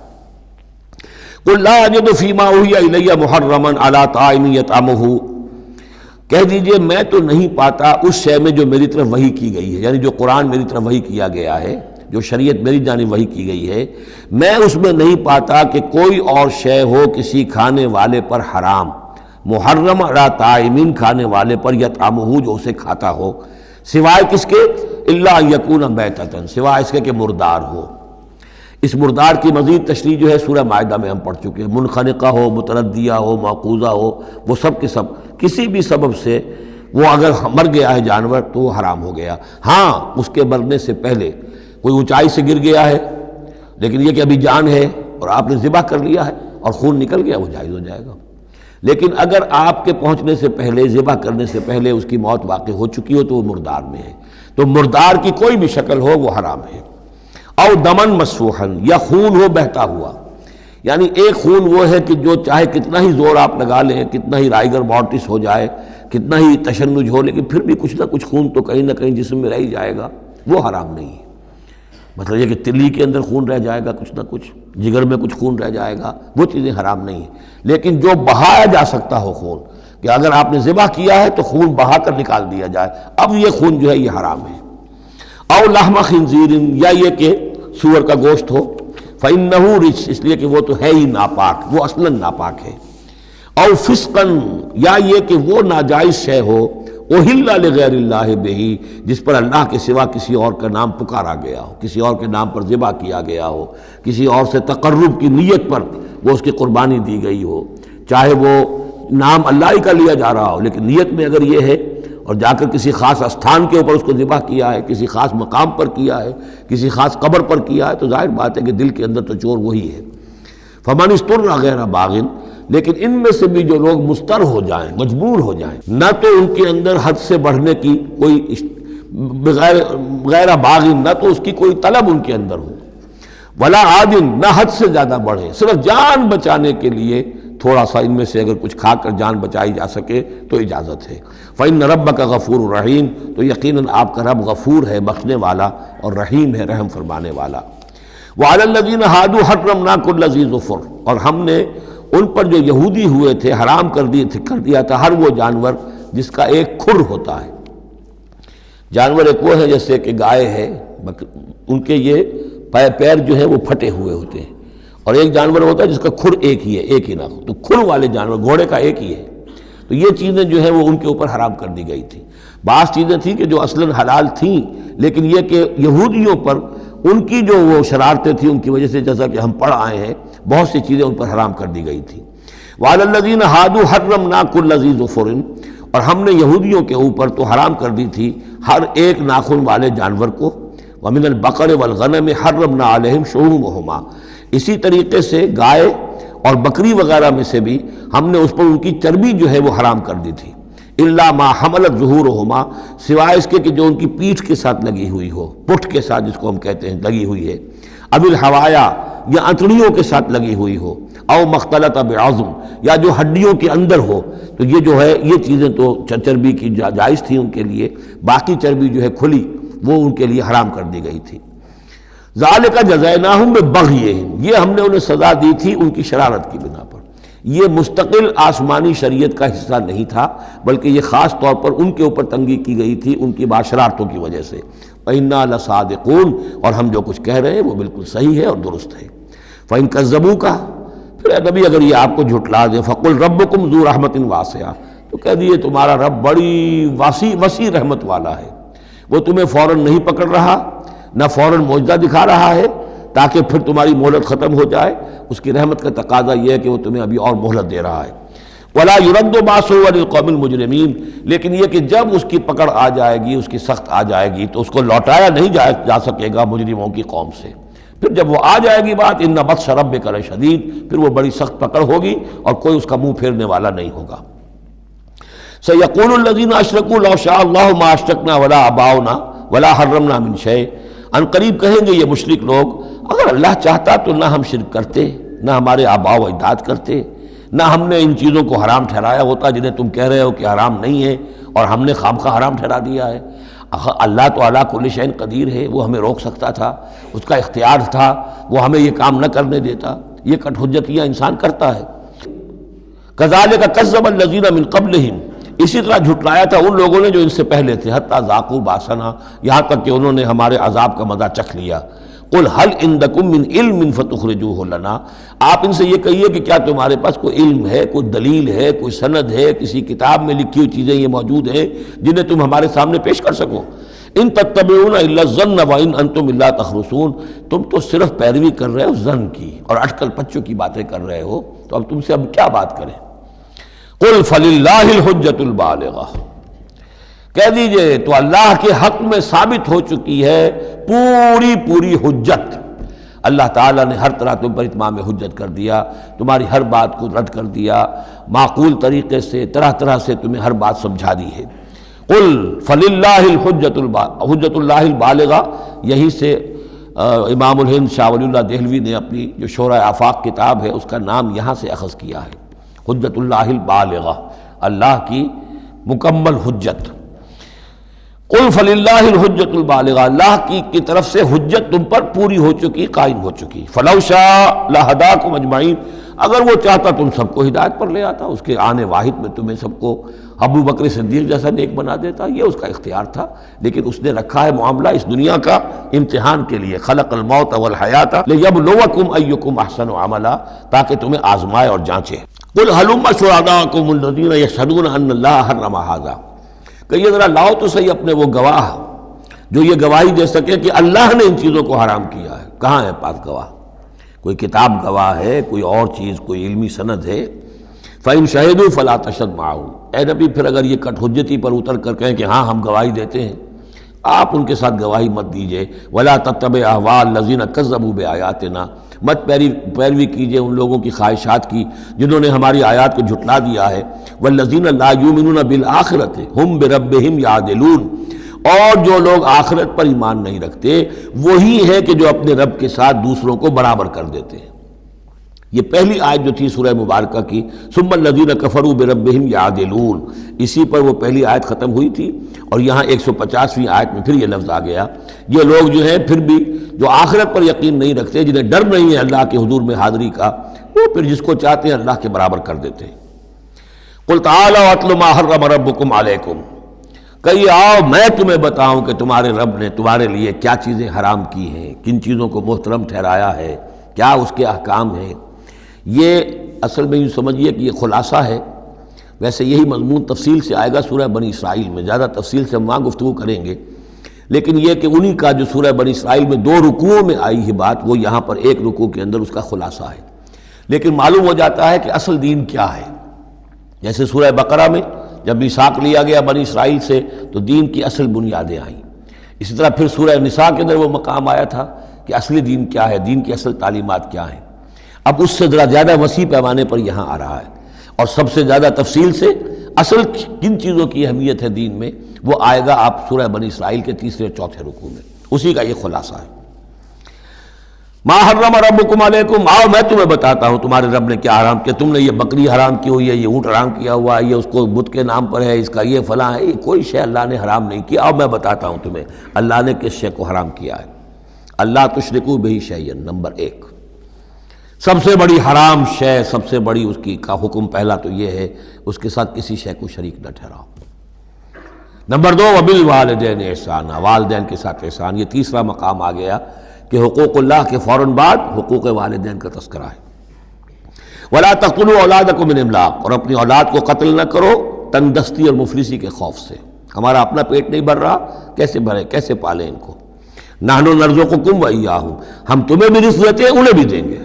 قل لا اجد فیما اوحی الی محرما علی طاعم یطعمہ، کہہ دیجئے میں تو نہیں پاتا اس شے میں جو میری طرف وحی کی گئی ہے، یعنی جو قرآن میری طرف وحی کیا گیا ہے، جو شریعت میری جانب وحی کی گئی ہے، میں اس میں نہیں پاتا کہ کوئی اور شے ہو کسی کھانے والے پر حرام، محرم علی طاعمین، کھانے والے پر، یطعمہ جو اسے کھاتا ہو، سوائے کس کے؟ الا ان یکون میتۃ، سوائے اس کے کہ مردار ہو۔ اس مردار کی مزید تشریح جو ہے سورہ مائدہ میں ہم پڑھ چکے ہیں، منخنقہ ہو، متردیہ ہو، موقوذہ ہو، وہ سب کے سب کسی بھی سبب سے وہ اگر مر گیا ہے جانور تو وہ حرام ہو گیا۔ ہاں اس کے مرنے سے پہلے کوئی اونچائی سے گر گیا ہے، لیکن یہ کہ ابھی جان ہے اور آپ نے ذبح کر لیا ہے اور خون نکل گیا، وہ جائز ہو جائے گا۔ لیکن اگر آپ کے پہنچنے سے پہلے، ذبح کرنے سے پہلے اس کی موت واقع ہو چکی ہو تو وہ مردار میں ہے، تو مردار کی کوئی بھی شکل ہو وہ حرام ہے۔ او دمن مسفوحا، یا خون ہو بہتا ہوا، یعنی ایک خون وہ ہے کہ جو چاہے کتنا ہی زور آپ لگا لیں، کتنا ہی رائگر مورٹس ہو جائے، کتنا ہی تشنج ہو، لیکن پھر بھی کچھ نہ کچھ خون تو کہیں نہ کہیں جسم میں رہ ہی جائے گا، وہ حرام نہیں ہے۔ مطلب یہ کہ تلی کے اندر خون رہ جائے گا کچھ نہ کچھ، جگر میں کچھ خون رہ جائے گا، وہ چیزیں حرام نہیں ہیں۔ لیکن جو بہایا جا سکتا ہو خون، کہ اگر آپ نے ذبح کیا ہے تو خون بہا کر نکال دیا جائے، اب یہ خون جو ہے یہ حرام ہے۔ او لحم خنزیر، یا یہ کہ سور کا گوشت ہو، فإنہ رجس، اس لیے کہ وہ تو ہے ہی ناپاک، وہ اصلاً ناپاک ہے۔ او فسقاً، یا یہ کہ وہ ناجائز شے ہو، احل لغیر اللہ بہ، جس پر اللہ کے سوا کسی اور کا نام پکارا گیا ہو، کسی اور کے نام پر ذبح کیا گیا ہو، کسی اور سے تقرب کی نیت پر وہ اس کی قربانی دی گئی ہو، چاہے وہ نام اللہ ہی کا لیا جا رہا ہو، لیکن نیت میں اگر یہ ہے اور جا کر کسی خاص استھان کے اوپر اس کو ذبح کیا ہے، کسی خاص مقام پر کیا ہے، کسی خاص قبر پر کیا ہے، تو ظاہر بات ہے کہ دل کے اندر تو چور وہی ہے۔ فمن استر غیر باغ، لیکن ان میں سے بھی جو لوگ مستر ہو جائیں، مجبور ہو جائیں، نہ تو ان کے اندر حد سے بڑھنے کی کوئی غیر باغ، نہ تو اس کی کوئی طلب ان کے اندر ہو، ولا عادن، نہ حد سے زیادہ بڑھے، صرف جان بچانے کے لیے تھوڑا سا ان میں سے اگر کچھ کھا کر جان بچائی جا سکے تو اجازت ہے۔ فإن ربک غفور رحیم، تو یقیناً آپ کا رب غفور ہے، بخشنے والا، اور رحیم ہے، رحم فرمانے والا۔ وعلی الذین ہادوا حرمنا کل ذی ظفر، اور ہم نے ان پر جو یہودی ہوئے تھے حرام کر دیا تھا ہر وہ جانور جس کا ایک کھر ہوتا ہے۔ جانور ایک وہ ہے جیسے کہ گائے ہے، ان کے یہ پیر جو ہے وہ پھٹے ہوئے ہوتے ہیں، اور ایک جانور ہوتا ہے جس کا کھر ایک ہی ہے، ایک ہی ناخن، تو کھر والے جانور گھوڑے کا ایک ہی ہے، تو یہ چیزیں جو ہیں وہ ان کے اوپر حرام کر دی گئی تھی۔ بعض چیزیں تھیں کہ جو اصلاً حلال تھیں، لیکن یہ کہ یہودیوں پر ان کی جو وہ شرارتیں تھیں ان کی وجہ سے، جیسا کہ ہم پڑھ آئے ہیں، بہت سی چیزیں ان پر حرام کر دی گئی تھیں۔ وعلی الذین ہادوا حرمنا کل ذی ظفر، اور ہم نے یہودیوں کے اوپر تو حرام کر دی تھی ہر ایک ناخن والے جانور کو۔ ومن البقر والغنم حرمنا علیہم شحومہما، اسی طریقے سے گائے اور بکری وغیرہ میں سے بھی ہم نے اس پر ان کی چربی جو ہے وہ حرام کر دی تھی۔ الا ما حملت ظہورہما، سوائے اس کے کہ جو ان کی پیٹھ کے ساتھ لگی ہوئی ہو، پٹھ کے ساتھ جس کو ہم کہتے ہیں لگی ہوئی ہے، اب الحوایا، یا انتڑیوں کے ساتھ لگی ہوئی ہو، او مختلط بعظم، یا جو ہڈیوں کے اندر ہو، تو یہ جو ہے یہ چیزیں تو چربی کی جائز تھی ان کے لیے، باقی چربی جو ہے کھلی وہ ان کے لیے حرام کر دی گئی تھی۔ ذالک جزیناہم ببغیہم، یہ ہم نے انہیں سزا دی تھی ان کی شرارت کی بنا پر۔ یہ مستقل آسمانی شریعت کا حصہ نہیں تھا، بلکہ یہ خاص طور پر ان کے اوپر تنگی کی گئی تھی ان کی شرارتوں کی وجہ سے۔ وَإِنَّا لَصَادِقُونَ، اور ہم جو کچھ کہہ رہے ہیں وہ بالکل صحیح ہے اور درست ہے۔ فَإِن كَذَّبُوكَ، پھر اے نبی اگر یہ آپ کو جھٹلا دے، فَقُلْ رَبُّكُمْ ذُو رَحْمَةٍ وَاسِعَةٍ، تو کہہ دیے تمہارا رب بڑی وسیع رحمت والا ہے، وہ تمہیں فوراً نہیں پکڑ رہا، نہ فوراً معجزہ دکھا رہا ہے تاکہ پھر تمہاری مہلت ختم ہو جائے، اس کی رحمت کا تقاضا یہ ہے کہ وہ تمہیں ابھی اور مہلت دے رہا ہے۔ وَلَا يُرَدُّ بَأْسُهُ عَنِ الْقَوْمِ الْمُجْرِمِينَ، لیکن یہ کہ جب اس کی پکڑ آ جائے گی، اس کی سخت آ جائے گی، تو اس کو لوٹایا نہیں جا سکے گا مجرموں کی قوم سے۔ پھر جب وہ آ جائے گی بات، إِنَّ بَطْشَ رَبِّكَ لَشَدِيدٌ، پھر وہ بڑی سخت پکڑ ہوگی اور کوئی اس کا منہ پھیرنے والا نہیں ہوگا۔ سَيَقُولُ الَّذِينَ أَشْرَكُوا لَوْ شَاءَ اللَّهُ مَا أَشْرَكْنَا وَلَا آبَاؤُنَا وَلَا حَرَّمْنَا مِنْ شَيْءٍ، ان قریب کہیں گے یہ مشرک لوگ، اگر اللہ چاہتا تو نہ ہم شرک کرتے، نہ ہمارے آباء و اجداد کرتے، نہ ہم نے ان چیزوں کو حرام ٹھہرایا ہوتا جنہیں تم کہہ رہے ہو کہ حرام نہیں ہے اور ہم نے خامخواہ حرام ٹھہرا دیا ہے۔ اللہ تو علی کل شیء قدیر ہے، وہ ہمیں روک سکتا تھا، اس کا اختیار تھا، وہ ہمیں یہ کام نہ کرنے دیتا۔ یہ کٹ حجتیاں انسان کرتا ہے۔ کذالک کذب الذین من قبلہم، اسی طرح جھٹلایا تھا ان لوگوں نے جو ان سے پہلے تھے، حتی ذاقوا باسنا، یہاں تک کہ انہوں نے ہمارے عذاب کا مزہ چکھ لیا۔ قل هل عندکم من علم فتخرجوہ لنا، آپ ان سے یہ کہیے کہ کیا تمہارے پاس کوئی علم ہے، کوئی دلیل ہے، کوئی سند ہے، کسی کتاب میں لکھی ہوئی چیزیں یہ موجود ہیں جنہیں تم ہمارے سامنے پیش کر سکو؟ ان تتبعون الا الظن وان انتم الا تخرصون، تم تو صرف پیروی کر رہے ہو ظن کی اور اٹکل پچوں کی باتیں کر رہے ہو، تو اب تم سے اب کیا بات کریں؟ قل فللہ الحجۃ البالغہ، کہہ دیجئے تو اللہ کے حق میں ثابت ہو چکی ہے پوری حجت۔ اللہ تعالیٰ نے ہر طرح تم پر اتمام حجت کر دیا، تمہاری ہر بات کو رد کر دیا، معقول طریقے سے طرح سے تمہیں ہر بات سمجھا دی ہے۔ قل فللہ حجت اللہ البالغہ، یہی سے امام الہند شاہ ولی اللہ دہلوی نے اپنی جو شورۂ آفاق کتاب ہے اس کا نام یہاں سے اخذ کیا ہے، حجت اللہ البالغہ، اللہ کی مکمل حجت۔ قل فللہ الحجۃ البالغہ، اللہ کی طرف سے حجت تم پر پوری ہو چکی، قائم ہو چکی۔ فلو شاء لہداکم اجمعین، اگر وہ چاہتا تم سب کو ہدایت پر لے آتا، اس کے آنے واحد میں تمہیں سب کو ابو بکر صدیق جیسا نیک بنا دیتا، یہ اس کا اختیار تھا، لیکن اس نے رکھا ہے معاملہ اس دنیا کا امتحان کے لیے۔ خلق الموت والحیات لیبلوکم ایکم احسن عملا، تاکہ تمہیں آزمائے اور جانچے۔ قل ہلم شہداءکم الذین یشہدون ان اللہ حرم ھذا، کہ یہ ذرا لاؤ تو صحیح اپنے وہ گواہ جو یہ گواہی دے سکے کہ اللہ نے ان چیزوں کو حرام کیا ہے۔ کہاں ہے پاس گواہ؟ کوئی کتاب گواہ ہے، کوئی اور چیز، کوئی علمی سند ہے؟ فَإِن شَهِدُوا فَلَا تَشْهَدْ مَعَهُمْ، اے نبی پھر اگر یہ کٹ حجتی پر اتر کر کہیں کہ ہاں ہم گواہی دیتے ہیں، آپ ان کے ساتھ گواہی مت دیجئے۔ وَلَا تَتَّبِعْ أَهْوَاءَ الَّذِينَ كَذَّبُوا بِآيَاتِنَا، مت پیروی کیجئے ان لوگوں کی خواہشات کی جنہوں نے ہماری آیات کو جھٹلا دیا ہے۔ وَالَّذِينَ لَا يُؤْمِنُونَ بِالْآخِرَةِ هُمْ بِرَبِّهِمْ يَعْدِلُونَ، اور جو لوگ آخرت پر ایمان نہیں رکھتے وہی ہے کہ جو اپنے رب کے ساتھ دوسروں کو برابر کر دیتے ہیں۔ یہ پہلی آیت جو تھی سورہ مبارکہ کی ثم الذین کفروا بربہم یعدلون، اسی پر وہ پہلی آیت ختم ہوئی تھی، اور یہاں 150ویں آیت میں پھر یہ لفظ آ گیا۔ یہ لوگ جو ہیں پھر بھی جو آخرت پر یقین نہیں رکھتے، جنہیں ڈر نہیں ہے اللہ کے حضور میں حاضری کا، وہ پھر جس کو چاہتے ہیں اللہ کے برابر کر دیتے ہیں۔ قل تعالوا اتل ما حرم ربکم علیکم، کہیے آؤ میں تمہیں بتاؤں کہ تمہارے رب نے تمہارے لیے کیا چیزیں حرام کی ہیں، کن چیزوں کو محترم ٹھہرایا ہے، کیا اس کے احکام ہیں۔ یہ اصل میں یوں سمجھیے کہ یہ خلاصہ ہے، ویسے یہی مضمون تفصیل سے آئے گا سورہ بنی اسرائیل میں، زیادہ تفصیل سے ہم وہاں گفتگو کریں گے، لیکن یہ کہ انہی کا جو سورہ بنی اسرائیل میں 2 رکوعوں میں آئی ہے بات، وہ یہاں پر 1 رکوع کے اندر اس کا خلاصہ ہے۔ لیکن معلوم ہو جاتا ہے کہ اصل دین کیا ہے۔ جیسے سورہ بقرہ میں جب میثاق لیا گیا بنی اسرائیل سے تو دین کی اصل بنیادیں آئیں، اسی طرح پھر سورہ نساء کے اندر وہ مقام آیا تھا کہ اصلی دین کیا ہے، دین کی اصل تعلیمات کیا ہیں۔ اب اس سے ذرا زیادہ وسیع پیمانے پر یہاں آ رہا ہے، اور سب سے زیادہ تفصیل سے اصل کن چیزوں کی اہمیت ہے دین میں وہ آئے گا آپ سورہ بنی اسرائیل کے 3 اور 4 رکوع میں، اسی کا یہ خلاصہ ہے۔ ما حرم ربکم علیکم، آؤ میں تمہیں بتاتا ہوں تمہارے رب نے کیا حرام کیا۔ تم نے یہ بکری حرام کی ہوئی ہے، یہ اونٹ حرام کیا ہوا ہے، یہ اس کو بت کے نام پر ہے، اس کا یہ فلاں ہے، یہ کوئی شے اللہ نے حرام نہیں کیا۔ آؤ میں بتاتا ہوں تمہیں اللہ نے کس شے کو حرام کیا ہے۔ اللہ تشرکوا بہ شیئا، نمبر 1 سب سے بڑی حرام شے، سب سے بڑی اس کی کا حکم پہلا تو یہ ہے اس کے ساتھ کسی شے کو شریک نہ ٹھہراؤ۔ نمبر 2 وبالوالدین احسانا، والدین کے ساتھ احسان۔ یہ تیسرا مقام آ گیا کہ حقوق اللہ کے فوراً بعد حقوق والدین کا تذکرہ ہے۔ ولا تقتلوا اولادکم من املاق، اور اپنی اولاد کو قتل نہ کرو تنگ دستی اور مفلسی کے خوف سے۔ ہمارا اپنا پیٹ نہیں بھر رہا، کیسے بھرے، کیسے پالیں ان کو۔ نحن نرزقکم وإیاہم، ہم تمہیں بھی رزق دیتے ہیں انہیں بھی دیں گے۔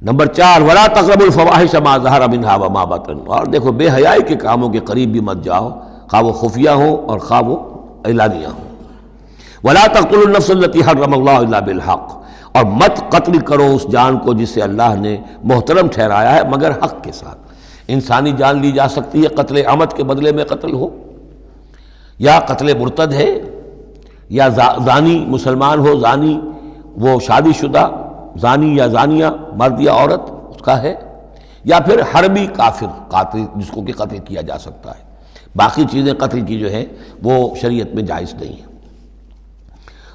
نمبر 4 ولا تقربوا الفواحش ما ظہر منها وما بطن، اور دیکھو بے حیائی کے کاموں کے قریب بھی مت جاؤ، خواہ وہ خفیہ ہوں اور خواہ وہ اعلانیہ ہوں۔ ولا تقتلوا النفس التي حرم الله الا بالحق، اور مت قتل کرو اس جان کو جسے اللہ نے محترم ٹھہرایا ہے مگر حق کے ساتھ۔ انسانی جان لی جا سکتی ہے قتل عمد کے بدلے میں قتل ہو، یا قتل مرتد ہے، یا زانی مسلمان ہو، زانی وہ شادی شدہ زانی یا زانیہ مرد یا عورت اس کا ہے، یا پھر حربی کافر قاتل جس کو کہ قتل کیا جا سکتا ہے۔ باقی چیزیں قتل کی جو ہیں وہ شریعت میں جائز نہیں ہیں۔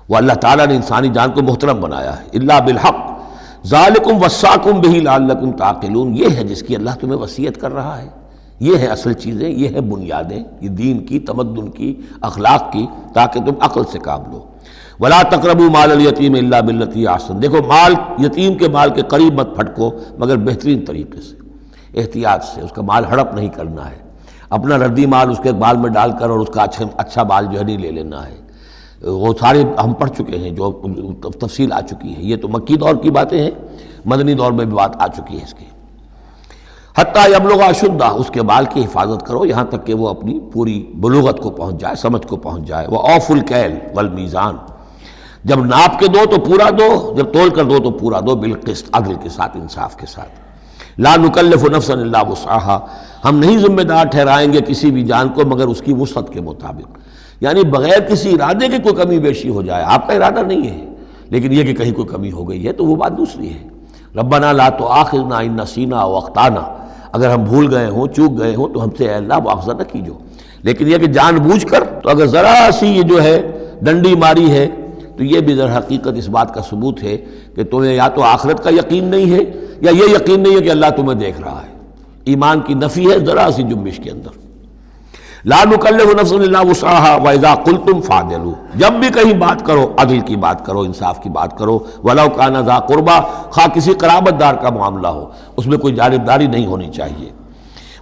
وہ اللہ تعالیٰ نے انسانی جان کو محترم بنایا ہے۔ الا بالحق ذالکم وصاکم بہ لعلکم تعقلون، یہ ہے جس کی اللہ تمہیں وصیت کر رہا ہے۔ یہ ہے اصل چیزیں، یہ ہے بنیادیں، یہ دین کی، تمدن کی، اخلاق کی، تاکہ تم عقل سے کام لو۔ ولا تقربوا مال الیتیم الا بالتی ہی احسن، دیکھو مال یتیم کے مال کے قریب مت پھٹکو مگر بہترین طریقے سے، احتیاط سے، اس کا مال ہڑپ نہیں کرنا ہے، اپنا ردی مال اس کے بال میں ڈال کر اور اس کا اچھا مال جو ہے نہیں لے لینا ہے۔ وہ سارے ہم پڑھ چکے ہیں، جو تفصیل آ چکی ہے، یہ تو مکی دور کی باتیں ہیں، مدنی دور میں بھی بات آ چکی ہے اس کی۔ حتیٰ یبلغ اشدہ، اس کے بال کی حفاظت کرو یہاں تک کہ وہ اپنی پوری بلوغت کو پہنچ جائے، سمجھ کو پہنچ جائے۔ وَأَوْفُوا الْكَيْلَ وَالْمِيزَانَ، جب ناپ کے دو تو پورا دو، جب تول کر دو تو پورا دو، بالقسط، عدل کے ساتھ، انصاف کے ساتھ۔ لا نکلف نفسا الا وسعها، ہم نہیں ذمہ دار ٹھہرائیں گے کسی بھی جان کو مگر اس کی وسعت کے مطابق، یعنی بغیر کسی ارادے کے کوئی کمی بیشی ہو جائے، آپ کا ارادہ نہیں ہے لیکن یہ کہ کہیں کوئی کمی ہو گئی ہے تو وہ بات دوسری ہے۔ ربنا لا تؤاخذنا ان نسینا او اخطانا، اگر ہم بھول گئے ہوں، چوک گئے ہوں تو ہم سے اے اللہ مؤاخذہ نہ کیجو، لیکن یہ کہ جان بوجھ کر، تو اگر ذرا سی یہ جو ہے ڈنڈی ماری ہے تو یہ بھی در حقیقت اس بات کا ثبوت ہے کہ تمہیں یا تو آخرت کا یقین نہیں ہے یا یہ یقین نہیں ہے کہ اللہ تمہیں دیکھ رہا ہے۔ ایمان کی نفی ہے ذرا سی جنبش کے اندر۔ لا نکلف نفسا الا وسعها واذا قلتم فاعدلوا، جب بھی کہیں بات کرو عدل کی بات کرو، انصاف کی بات کرو، ولو کان ذا قربا، خواہ کسی قرابت دار کا معاملہ ہو، اس میں کوئی جانبداری نہیں ہونی چاہیے۔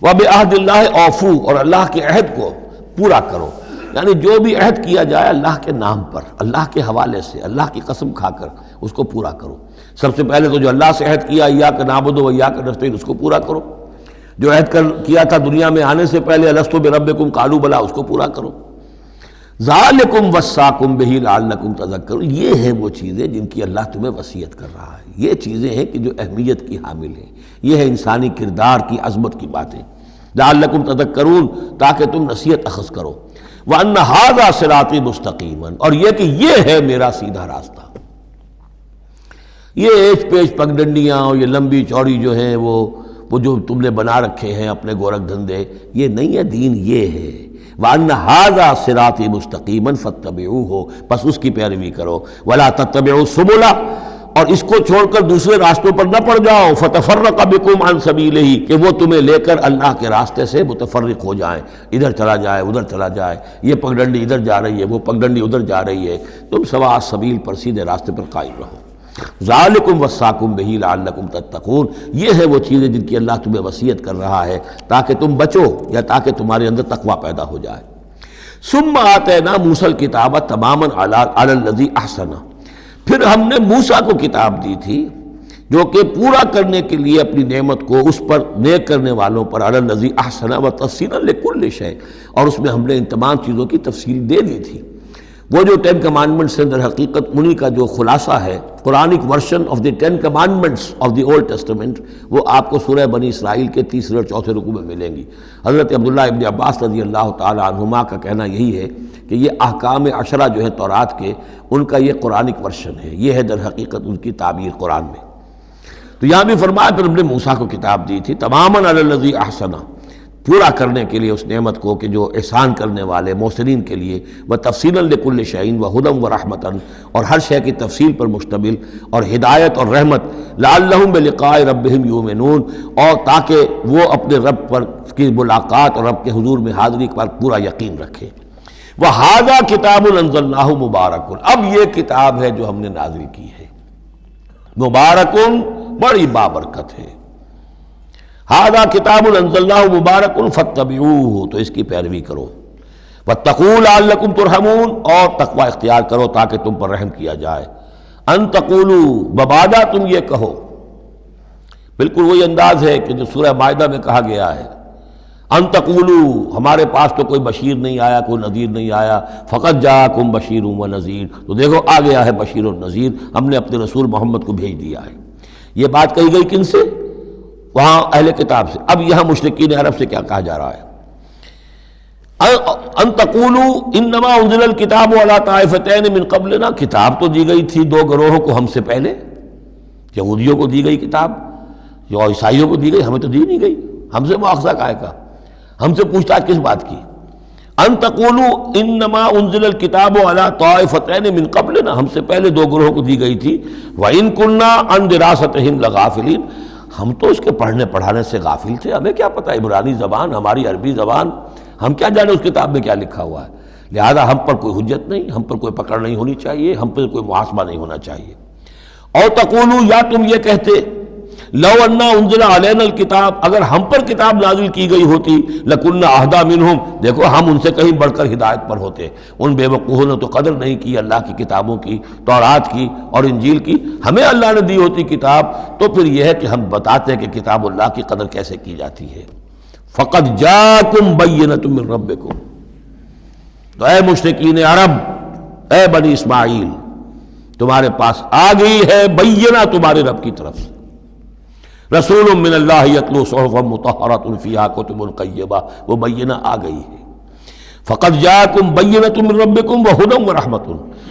وبعہد اللہ اوفوا، اور اللہ کے عہد کو پورا کرو، یعنی جو بھی عہد کیا جائے اللہ کے نام پر، اللہ کے حوالے سے، اللہ کی قسم کھا کر اس کو پورا کرو۔ سب سے پہلے تو جو اللہ سے عہد کیا ایاک نعبد و ایاک نستعین، اس کو پورا کرو۔ جو عہد کیا تھا دنیا میں آنے سے پہلے الستو بربکم قالوا بلا، اس کو پورا کرو۔ ذالکم وصاکم بہ لعلکم تذکرون، یہ ہیں وہ چیزیں جن کی اللہ تمہیں وصیت کر رہا ہے۔ یہ چیزیں ہیں کہ جو اہمیت کی حامل ہیں، یہ ہے انسانی کردار کی عظمت کی باتیں، لعلکم تذکرون، تاکہ تم نصیحت اخذ کرو۔ وَأَنَّ هَذَا صِرَاطِي مُسْتَقِيمًا، اور یہ کہ یہ ہے میرا سیدھا راستہ۔ یہ ایچ پیچ پگڈنڈیاں اور یہ لمبی چوڑی جو ہیں وہ جو تم نے بنا رکھے ہیں اپنے گورکھ دھندے، یہ نہیں ہے دین، یہ ہے وَأَنَّ هَذَا صِرَاطِي مُسْتَقِيمًا فَاتَّبِعُوهُ، بس اس کی پیروی کرو۔ وَلَا تَتَّبِعُوا السُّبُلَ، اور اس کو چھوڑ کر دوسرے راستوں پر نہ پڑ جاؤ، فَتَفَرَّقَ بِكُمْ عَنْ سَبِيلِهِ، کہ وہ تمہیں لے کر اللہ کے راستے سے متفرق ہو جائیں، ادھر چلا جائے ادھر چلا جائے، یہ پگڈنڈی ادھر جا رہی ہے وہ پگڈنڈی ادھر جا رہی ہے، تم سواء السبیل پر سیدھے راستے پر قائم رہو۔ ذالکم وصاکم بہ لعلکم تتقون، یہ ہے وہ چیزیں جن کی اللہ تمہیں وصیت کر رہا ہے تاکہ تم بچو، یا تاکہ تمہارے اندر تقویٰ پیدا ہو جائے۔ ثم آتینا موسیٰ الکتاب تماما علی الذی احسن، پھر ہم نے موسیٰ کو کتاب دی تھی جو کہ پورا کرنے کے لیے اپنی نعمت کو اس پر نیک کرنے والوں پر، علی الذی احسن وتفصیلا لکل شیء، اور اس میں ہم نے ان تمام چیزوں کی تفصیل دے دی تھی۔ وہ جو 10 کمانڈمنٹس ہیں در حقیقت انہی کا جو خلاصہ ہے، Quranic version of the 10 commandments of the old testament, وہ آپ کو سورہ بنی اسرائیل کے 3 اور 4 رکوع میں ملیں گی۔ حضرت عبداللہ ابن عباس رضی اللہ تعالی عنہما کا کہنا یہی ہے کہ یہ احکام عشرہ جو ہے تورات کے، ان کا یہ قرآنک ورژن ہے، یہ ہے در حقیقت ان کی تعبیر قرآن میں۔ تو یہاں بھی فرمایا پھر ہم نے موسیٰ کو کتاب دی تھی تماماً علی الذی احسن، پورا کرنے کے لیے اس نعمت کو کہ جو احسان کرنے والے محسنین کے لیے، وتفصیلا لکل شیء وہدی ورحمۃ، اور ہر شے کی تفصیل پر مشتمل اور ہدایت اور رحمت، لعلہم بلقاء ربہم یؤمنون، اور تاکہ وہ اپنے رب پر کی ملاقات اور رب کے حضور میں حاضری پر پورا یقین رکھیں۔ وہذا کتاب انزلناہ مبارک، اب یہ کتاب ہے جو ہم نے نازل کی ہے، مبارک، بڑی بابرکت ہے۔ ھذا کتاب انزلناہ مبارک فاتبعوہ، تو اس کی پیروی کرو۔ واتقوا لعلکم ترحمون، اور تقوی اختیار کرو تاکہ تم پر رحم کیا جائے۔ ان تقولوا، ببادا تم یہ کہو، بالکل وہی انداز ہے کہ جو سورہ مائدہ میں کہا گیا ہے، ان تقولوا، ہمارے پاس تو کوئی بشیر نہیں آیا، کوئی نذیر نہیں آیا، فقط جاءکم بشیر و نذیر، تو دیکھو آ گیا ہے بشیر اور نذیر، ہم نے اپنے رسول محمد کو بھیج دیا ہے۔ یہ بات کہی گئی کن سے؟ وہاں اہل کتاب سے۔ اب یہاں مشرکین عرب سے کیا کہا جا رہا ہے؟ ان تقولوا انما انزل الکتاب علی طائفتین من قبلنا، کتاب تو دی گئی تھی 2 گروہوں کو ہم سے پہلے، یہودیوں کو دی گئی کتاب، جو عیسائیوں کو دی گئی، ہمیں تو دی نہیں گئی، ہم سے مواخذہ کائے کا، ہم سے پوچھ تاچھ کس بات کی؟ ان تقولوا انما انزل الکتاب علی طائفتین من قبلنا، ہم سے پہلے 2 گروہوں کو دی گئی تھی، وان کنا عن دراستہم لغافلین، ہم تو اس کے پڑھنے پڑھانے سے غافل تھے، ہمیں کیا پتہ عبرانی زبان، ہماری عربی زبان، ہم کیا جانے اس کتاب میں کیا لکھا ہوا ہے، لہذا ہم پر کوئی حجت نہیں، ہم پر کوئی پکڑ نہیں ہونی چاہیے، ہم پر کوئی محاسبہ نہیں ہونا چاہیے۔ اور تقولوا، یا تم یہ کہتے، لو انا انزل علینا الکتاب، اگر ہم پر کتاب نازل کی گئی ہوتی، لکنا اہدی منہم، دیکھو ہم ان سے کہیں بڑھ کر ہدایت پر ہوتے۔ ان بے وقوفوں نے تو قدر نہیں کی اللہ کی کتابوں کی، تورات کی اور انجیل کی، ہمیں اللہ نے دی ہوتی کتاب تو پھر یہ ہے کہ ہم بتاتے ہیں کہ کتاب اللہ کی قدر کیسے کی جاتی ہے۔ فقد جاءکم بینۃ من ربکم، تو اے مشرکین عرب، اے بنی اسماعیل، تمہارے پاس آ گئی ہے بینہ تمہارے رب کی طرف سے، رسول من اللہ یتلو صحفا مطہرۃ فیہا کتب قیمہ، وہ بینہ آ گئی ہے۔ فقد جاءکم بینۃ من ربکم وہدی ورحمۃ،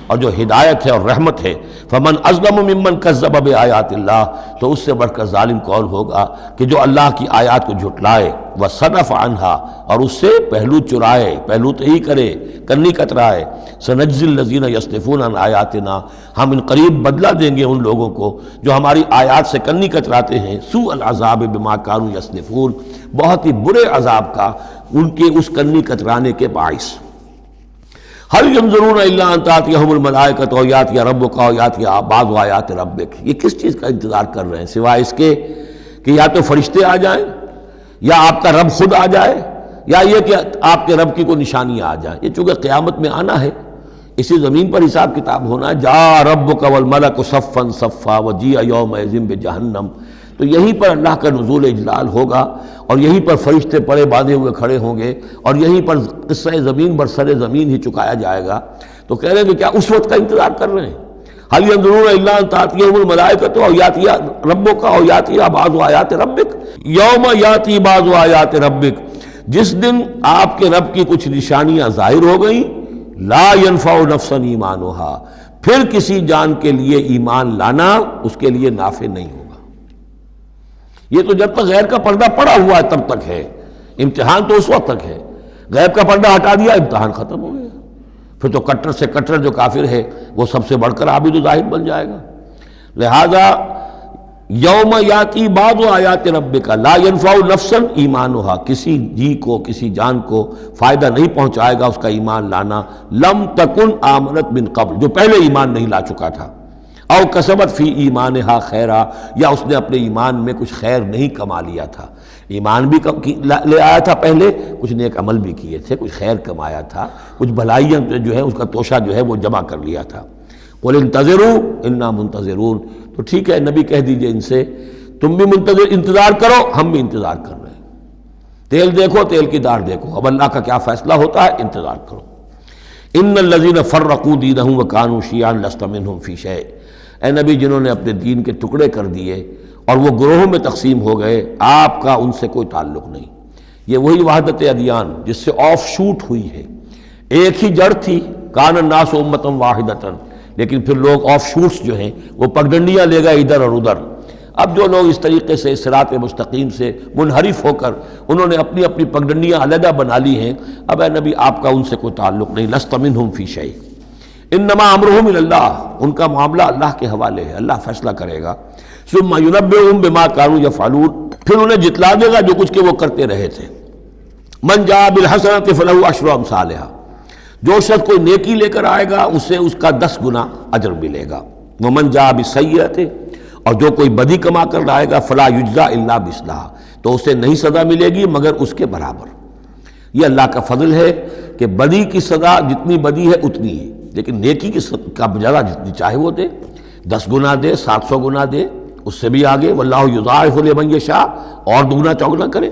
اور جو ہدایت ہے اور رحمت ہے، فمن اظلم ممن کذب بآیات اللہ، تو اس سے بڑھ کر ظالم کون ہوگا کہ جو اللہ کی آیات کو جھٹلائے، وصدف عنہا، اور اس سے پہلو چرائے، پہلو تہی کرے، کنی کترائے۔ سنجزی الذین یصدفون عن آیاتنا، ہم ان قریب بدلہ دیں گے ان لوگوں کو جو ہماری آیات سے کنی کتراتے ہیں، سوء العذاب بما کانوا یصدفون، بہت ہی برے عذاب کا ان کے اس کنی کترانے کے باعث۔ هل ينظرون الا ان تاتيهم الملائکۃ او یاتی ربک او یاتی بعض آیات ربک، یہ کس چیز کا انتظار کر رہے ہیں سوائے اس کے کہ یا تو فرشتے آ جائیں، یا آپ کا رب خود آ جائے، یا یہ کہ آپ کے رب کی کوئی نشانیاں آ جائیں۔ یہ چونکہ قیامت میں آنا ہے، اسی زمین پر حساب کتاب ہونا ہے۔ جاء ربک والملک صفا صفا وجیء یومئذ بجہنم، تو تو یہیں پر اللہ کا نزول اجلال ہوگا، اور یہیں پر فرشتے پڑے باندھے ہوئے کھڑے ہوں گے، اور یہیں پر قصہ زمین بر سر زمین ہی چکایا جائے گا۔ تو کہہ رہے ہیں کہ کیا اس وقت کا انتظار کر رہے ہیں؟ هل ينظرون الا ان تاتيهم الملائكة او ياتي ربك او ياتي بعض آیات ربك یوم یاتی بعض آیات ربک، جس دن آپ کے رب کی کچھ نشانیاں ظاہر ہو گئیں، لا ينفع نفسا ایمانها، پھر کسی جان کے لیے ایمان لانا اس کے لیے نافع نہیں ہوگا۔ یہ تو جب تک غیر کا پردہ پڑا ہوا ہے تب تک ہے، امتحان تو اس وقت تک ہے۔ غیب کا پردہ ہٹا دیا، امتحان ختم ہو گیا، پھر تو کٹر سے کٹر جو کافر ہے وہ سب سے بڑھ کر عابد و زاہد بن جائے گا۔ لہذا یوم یاتی بعض آیات ربک لا ينفع نفسا ایمانها، کسی جی کو کسی جان کو فائدہ نہیں پہنچائے گا اس کا ایمان لانا، لم تکن آمنت من قبل، جو پہلے ایمان نہیں لا چکا تھا، او کسبت فی ایمانها خیرا، یا اس نے اپنے ایمان میں کچھ خیر نہیں کما لیا تھا۔ ایمان بھی لے آیا تھا پہلے، کچھ نیک عمل بھی کیے تھے، کچھ خیر کمایا تھا، کچھ بھلائیاں جو ہے اس کا توشہ جو ہے وہ جمع کر لیا تھا۔ قل انتظروا انا منتظرون، تو ٹھیک ہے نبی کہہ دیجئے ان سے تم بھی انتظار کرو، ہم بھی انتظار کر رہے ہیں۔ تیل دیکھو تیل کی دار دیکھو، اب اللہ کا کیا فیصلہ ہوتا ہے، انتظار کرو۔ ان الذین فرقوا دینہم وکانوا شیعا لست منہم فی شیء، اے نبی جنہوں نے اپنے دین کے ٹکڑے کر دیے اور وہ گروہوں میں تقسیم ہو گئے، آپ کا ان سے کوئی تعلق نہیں۔ یہ وہی وحدت ادیان جس سے آف شوٹ ہوئی ہے، ایک ہی جڑ تھی، کان الناس امۃ واحدۃ، لیکن پھر لوگ آف شوٹس جو ہیں وہ پگڈنڈیاں لے گئے ادھر اور ادھر۔ اب جو لوگ اس طریقے سے صراط مستقیم سے منحرف ہو کر انہوں نے اپنی اپنی پگڈنڈیاں علیحدہ بنا لی ہیں، اب اے نبی آپ کا ان سے کوئی تعلق نہیں، لست منہم فی شیء انما امرہم الی اللہ، ان کا معاملہ اللہ کے حوالے ہے، اللہ فیصلہ کرے گا۔ ثم ینبئہم بما کانوا یفعلون، پھر انہیں جتلا دے گا جو کچھ کہ وہ کرتے رہے تھے۔ من جاء بالحسنۃ فلہ عشر امثالھا، جو شخص کوئی نیکی لے کر آئے گا اسے اس کا 10 گنا اجر ملے گا۔ ومن جاء بالسیئۃ، اور جو کوئی بدی کما کر لائے گا فلا یجزا الا مثلھا، تو اسے نہیں سزا ملے گی مگر اس کے برابر۔ یہ اللہ کا فضل ہے کہ بدی کی سزا جتنی بدی ہے اتنی ہے، لیکن نیکی کی کا بجا جتنی چاہے وہ دے، 10 گنا دے، 700 گنا دے، اس سے بھی آگے، واللہ یضاعف لمن یشاء، اور دگنا چوگنا کرے۔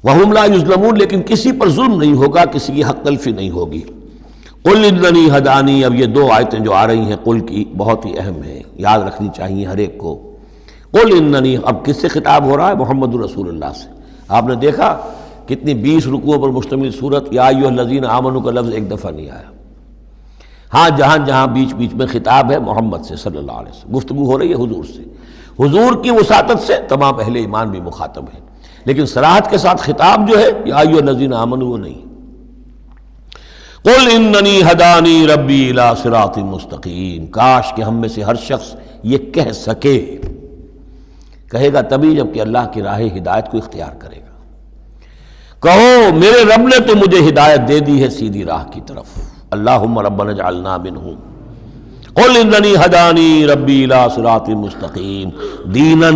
وہم لا یظلمون، لیکن کسی پر ظلم نہیں ہوگا، کسی کی حق تلفی نہیں ہوگی۔ قل اننی ہدانی، اب یہ 2 آیتیں جو آ رہی ہیں قل کی بہت ہی اہم ہیں، یاد رکھنی چاہیے ہر ایک کو۔ قل اننی، اب کس سے خطاب ہو رہا ہے؟ محمد رسول اللہ سے۔ آپ نے دیکھا کتنی 20 رکوعوں پر مشتمل سورت یا ایھا الذین آمنوا کا لفظ ایک دفعہ نہیں آیا۔ ہاں جہاں جہاں بیچ بیچ میں خطاب ہے محمد سے صلی اللہ علیہ وسلم، گفتگو ہو رہی ہے حضور سے، حضور کی وساطت سے تمام اہل ایمان بھی مخاطب ہیں، لیکن صراحت کے ساتھ خطاب جو ہے یا ایھا الذین آمنوا وہ نہیں۔ قل اننی ہدانی ربی الی صراط مستقیم، کاش کہ ہم میں سے ہر شخص یہ کہہ سکے، کہے گا تبھی جب کہ اللہ کی راہ ہدایت کو اختیار کرے گا۔ کہو میرے رب نے تو مجھے ہدایت دے دی ہے سیدھی راہ کی طرف، اللہم ربنا اجعلنا منہم۔ قل اننی ہدانی ربی الی صراط مستقیم دینا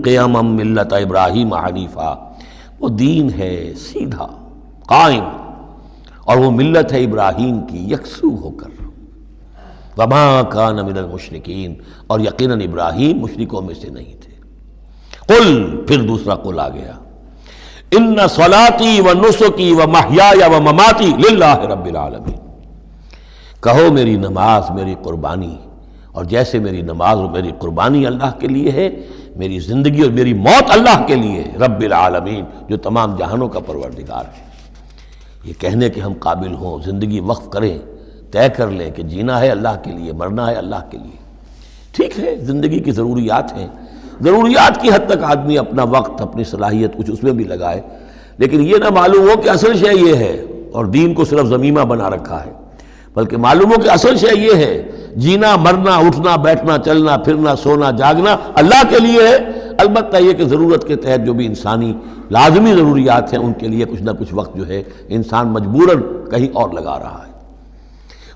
قیما ملت ابراہیم حنیفا، وہ دین ہے سیدھا قائم، اور وہ ملت ہے ابراہیم کی یکسو ہو کر، وما کان من المشرکین، اور یقیناً ابراہیم مشرکوں میں سے نہیں تھے۔ قل، پھر دوسرا قل آ گیا، ان صلاتی و نسکی و محیای و مماتی للہ رب العالمین، کہو میری نماز میری قربانی، اور جیسے میری نماز اور میری قربانی اللہ کے لیے ہے، میری زندگی اور میری موت اللہ کے لیے ہے، رب العالمین جو تمام جہانوں کا پروردگار ہے۔ یہ کہنے کے ہم قابل ہوں، زندگی وقف کریں، طے کر لیں کہ جینا ہے اللہ کے لیے، مرنا ہے اللہ کے لیے۔ ٹھیک ہے زندگی کی ضروریات ہیں، ضروریات کی حد تک آدمی اپنا وقت اپنی صلاحیت کچھ اس میں بھی لگائے، لیکن یہ نہ معلوم ہو کہ اصل شے یہ ہے اور دین کو صرف ضمیمہ بنا رکھا ہے، بلکہ معلوم ہو کہ اصل شے یہ ہے، جینا مرنا اٹھنا بیٹھنا چلنا پھرنا سونا جاگنا اللہ کے لیے ہے۔ البتہ یہ کہ ضرورت کے تحت جو بھی انسانی لازمی ضروریات ہیں ان کے لیے کچھ نہ کچھ وقت جو ہے انسان مجبوراً کہیں اور لگا رہا ہے۔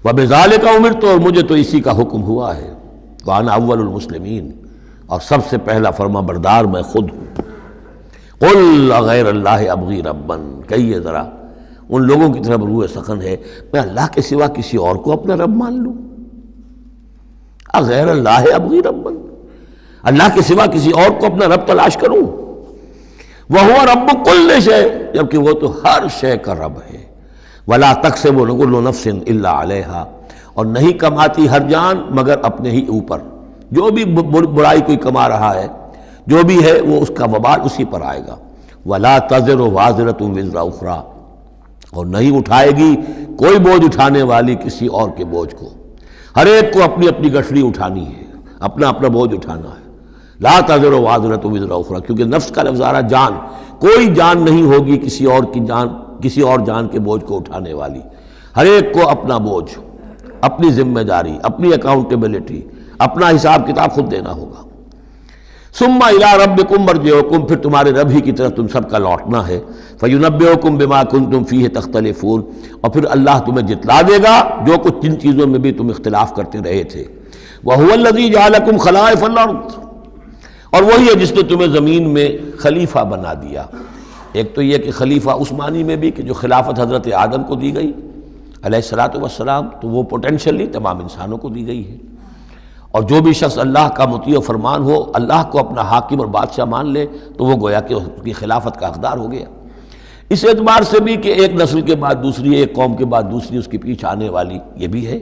وَبِذَالِكَ أُمِرْتُ، اور مجھے تو اسی کا حکم ہوا ہے، وَأَنَا أَوَّلُ الْمُسْلِمِينَ، اور سب سے پہلا فرما بردار میں خود ہوں۔ قُلْ أَغَيْرَ اللَّهِ أَبْغِي رَبًّا، کہیے ذرا ان لوگوں کی طرف روح سخن ہے، میں اللہ کے سوا کسی اور کو اپنا رب مان لوں؟ اغیر اللہ ابغی ربًا، اللہ کے سوا کسی اور کو اپنا رب تلاش کروں؟ وَهُوَ رَبُّ كُلِّ شَيْءٍ، جبکہ وہ تو ہر شے کا رب ہے۔ وَلَا تَكْسِبُ كُلُّ نَفْسٍ إِلَّا عَلَيْهَا، اور نہیں کماتی ہر جان مگر اپنے ہی اوپر۔ جو بھی برائی کوئی کما رہا ہے، جو بھی ہے، وہ اس کا وبال اسی پر آئے گا۔ وَلَا تَزِرُ وَازِرَةٌ وِزْرَ أُخْرَىٰ، اور نہیں اٹھائے گی کوئی بوجھ اٹھانے والی کسی اور کے بوجھ کو۔ ہر ایک کو اپنی اپنی گٹھڑی اٹھانی ہے، اپنا اپنا بوجھ اٹھانا ہے۔ لا تزر وازرۃ وزر اخری، کیونکہ نفس کا لفظ آ رہا جان، کوئی جان نہیں ہوگی کسی اور جان کے بوجھ کو اٹھانے والی۔ ہر ایک کو اپنا بوجھ، اپنی ذمہ داری، اپنی اکاؤنٹیبلٹی، اپنا حساب کتاب خود دینا ہوگا۔ ثم الی ربکم مرجعکم، پھر تمہارے رب ہی کی طرف تم سب کا لوٹنا ہے۔ فینبئکم بما کنتم فیہ تختلفون، اور پھر اللہ تمہیں جتلا دے گا جو کچھ جن چیزوں میں بھی تم اختلاف کرتے رہے تھے۔ وہو الذی جعلکم خلائف الارض، اور وہی ہے جس نے تمہیں زمین میں خلیفہ بنا دیا۔ ایک تو یہ کہ خلیفہ عثمانی میں بھی کہ جو خلافت حضرت آدم کو دی گئی علیہ السلام، تو وہ پوٹینشلی تمام انسانوں کو دی گئی ہے، اور جو بھی شخص اللہ کا مطیع و فرمان ہو، اللہ کو اپنا حاکم اور بادشاہ مان لے، تو وہ گویا کہ اس کی خلافت کا حقدار ہو گیا۔ اس اعتبار سے بھی کہ ایک نسل کے بعد دوسری، ایک قوم کے بعد دوسری اس کے پیچھے آنے والی، یہ بھی ہے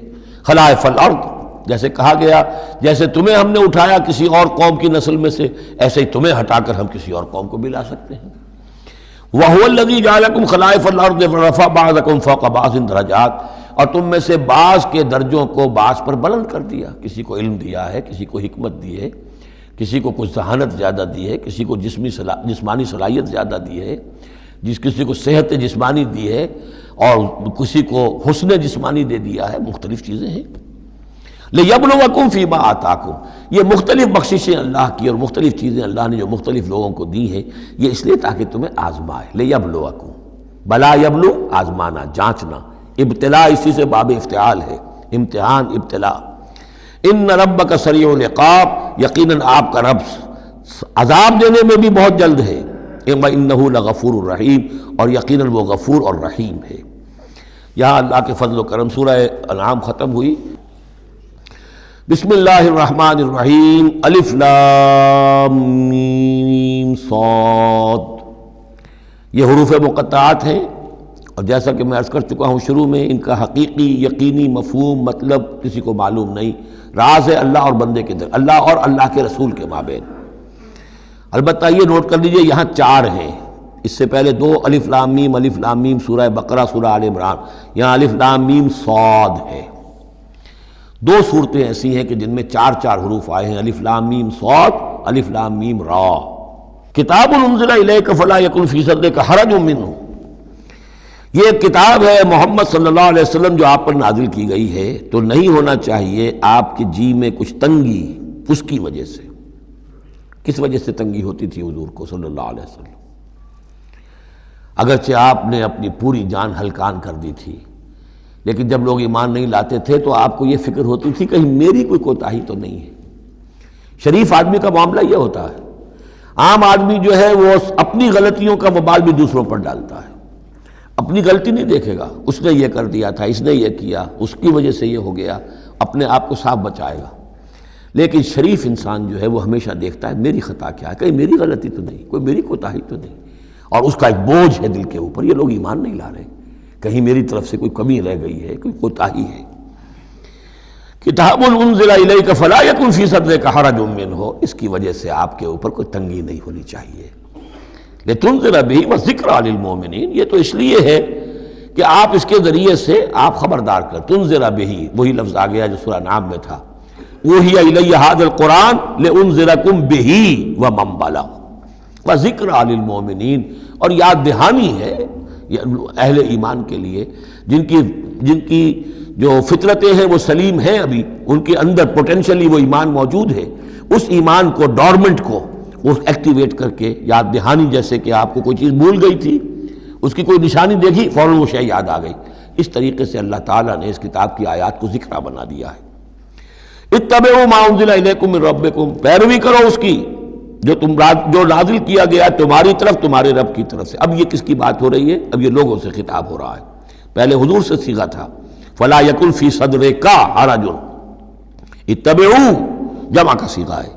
خلائف الارض۔ جیسے کہا گیا جیسے تمہیں ہم نے اٹھایا کسی اور قوم کی نسل میں سے، ایسے ہی تمہیں ہٹا کر ہم کسی اور قوم کو بھی لا سکتے ہیں۔ وَهُوَ الَّذِي جَعَلَكُمْ خَلَائِفَ الْأَرْضِ وَرَفَعَ بَعْضَكُمْ فَوْقَ بَعْضٍ دَرَجَاتٍ، اور تم میں سے بعض کے درجوں کو بعض پر بلند کر دیا۔ کسی کو علم دیا ہے، کسی کو حکمت دی ہے، کسی کو کچھ ذہانت زیادہ دی ہے، کسی کو جسمانی صلاحیت زیادہ دی ہے، کسی کو صحت جسمانی دی ہے، اور کسی کو حسن جسمانی دے دیا ہے، مختلف چیزیں ہیں۔ لِيَبْلُوَكُمْ فِي مَا آتَاكُمْ، یہ مختلف بخششیں اللہ کی اور مختلف چیزیں اللہ نے جو مختلف لوگوں کو دی ہیں، یہ اس لیے تاکہ تمہیں آزمائے۔ لِيَبْلُوَكُمْ، بلا یبلو، آزمانا، جانچنا، ابتلاء اسی سے باب افتعال ہے، امتحان، ابتلاء۔ ان ربک سریع العقاب، یقیناً آپ کا رب عذاب دینے میں بھی بہت جلد ہے۔ وَإِنَّهُ لَغَفُورٌ رَحِيمٌ، اور یقیناً وہ غفور اور رحیم ہے۔ یہاں اللہ کے فضل و کرم سورہ انعام ختم ہوئی۔ بسم اللہ الرحمن الرحیم، الف لام میم صاد، یہ حروف مقطعات ہیں، اور جیسا کہ میں عرض کر چکا ہوں شروع میں، ان کا حقیقی یقینی مفہوم مطلب کسی کو معلوم نہیں، راز ہے اللہ اور بندے کے در، اللہ اور اللہ کے رسول کے مابین۔ البتہ یہ نوٹ کر لیجئے یہاں 4 ہیں، اس سے پہلے 2 الف لام میم سورہ بقرہ، سورہ آل عمران، یہاں الف لام میم صاد ہے۔ 2 صورتیں ایسی ہیں کہ جن میں 4 حروف آئے ہیں، الف لام میم صاد، الف لام میم را۔ کتاب انزل الیک فلا یکن فی صدرک حرج منہ، یہ کتاب ہے محمد صلی اللہ علیہ وسلم جو آپ پر نازل کی گئی ہے، تو نہیں ہونا چاہیے آپ کے جی میں کچھ تنگی اس کی وجہ سے۔ کس وجہ سے تنگی ہوتی تھی حضور کو صلی اللہ علیہ وسلم؟ اگرچہ آپ نے اپنی پوری جان ہلکان کر دی تھی، لیکن جب لوگ ایمان نہیں لاتے تھے تو آپ کو یہ فکر ہوتی تھی کہیں میری کوئی کوتاہی تو نہیں ہے۔ شریف آدمی کا معاملہ یہ ہوتا ہے، عام آدمی جو ہے وہ اپنی غلطیوں کا وبال بھی دوسروں پر ڈالتا ہے، اپنی غلطی نہیں دیکھے گا، اس نے یہ کر دیا تھا، اس نے یہ کیا، اس کی وجہ سے یہ ہو گیا، اپنے آپ کو صاف بچائے گا۔ لیکن شریف انسان جو ہے وہ ہمیشہ دیکھتا ہے میری خطا کیا ہے، کہیں میری غلطی تو نہیں، کوئی میری کوتاہی تو نہیں، اور اس کا ایک بوجھ ہے دل کے اوپر، یہ لوگ ایمان نہیں لا رہے، کہیں میری طرف سے کوئی کمی رہ گئی ہے، کوئی کوتاہی ہے۔ کتاب انزل الیک فلا یکن فی صدرک حرج منہ، اس کی وجہ سے آپ کے اوپر کوئی تنگی نہیں ہونی چاہیے۔ لتنذر بہ وذکریٰ للمؤمنین، یہ تو اس لیے ہے کہ آپ اس کے ذریعے سے آپ خبردار کر، تنذر بہ، وہی لفظ آ گیا جو سورہ نام میں تھا، اوحی الی ھذا القرآن لانذرکم بہ ومن بلغ وذکریٰ للمؤمنین، اور یاد دہانی ہے اہل ایمان کے لیے جن کی جو فطرتیں ہیں وہ سلیم ہیں، ابھی ان کے اندر پوٹینشلی وہ ایمان موجود ہے، اس ایمان کو، ڈورمنٹ کو وہ ایکٹیویٹ کر کے یاد دہانی، جیسے کہ آپ کو کوئی چیز بھول گئی تھی، اس کی کوئی نشانی دیکھی فوراً وہ شے یاد آ گئی، اس طریقے سے اللہ تعالیٰ نے اس کتاب کی آیات کو ذکرہ بنا دیا ہے۔ اتبعوا ما انزل الیکم من ربکم، پیروی کرو اس کی جو نازل کیا گیا تمہاری طرف، تمہارے رب کی طرف سے۔ اب یہ کس کی بات ہو رہی ہے؟ اب یہ لوگوں سے خطاب ہو رہا ہے، پہلے حضور سے صیغہ تھا فلا یکن فی صدرک حرج، اتبعوا جمع کا صیغہ ہے،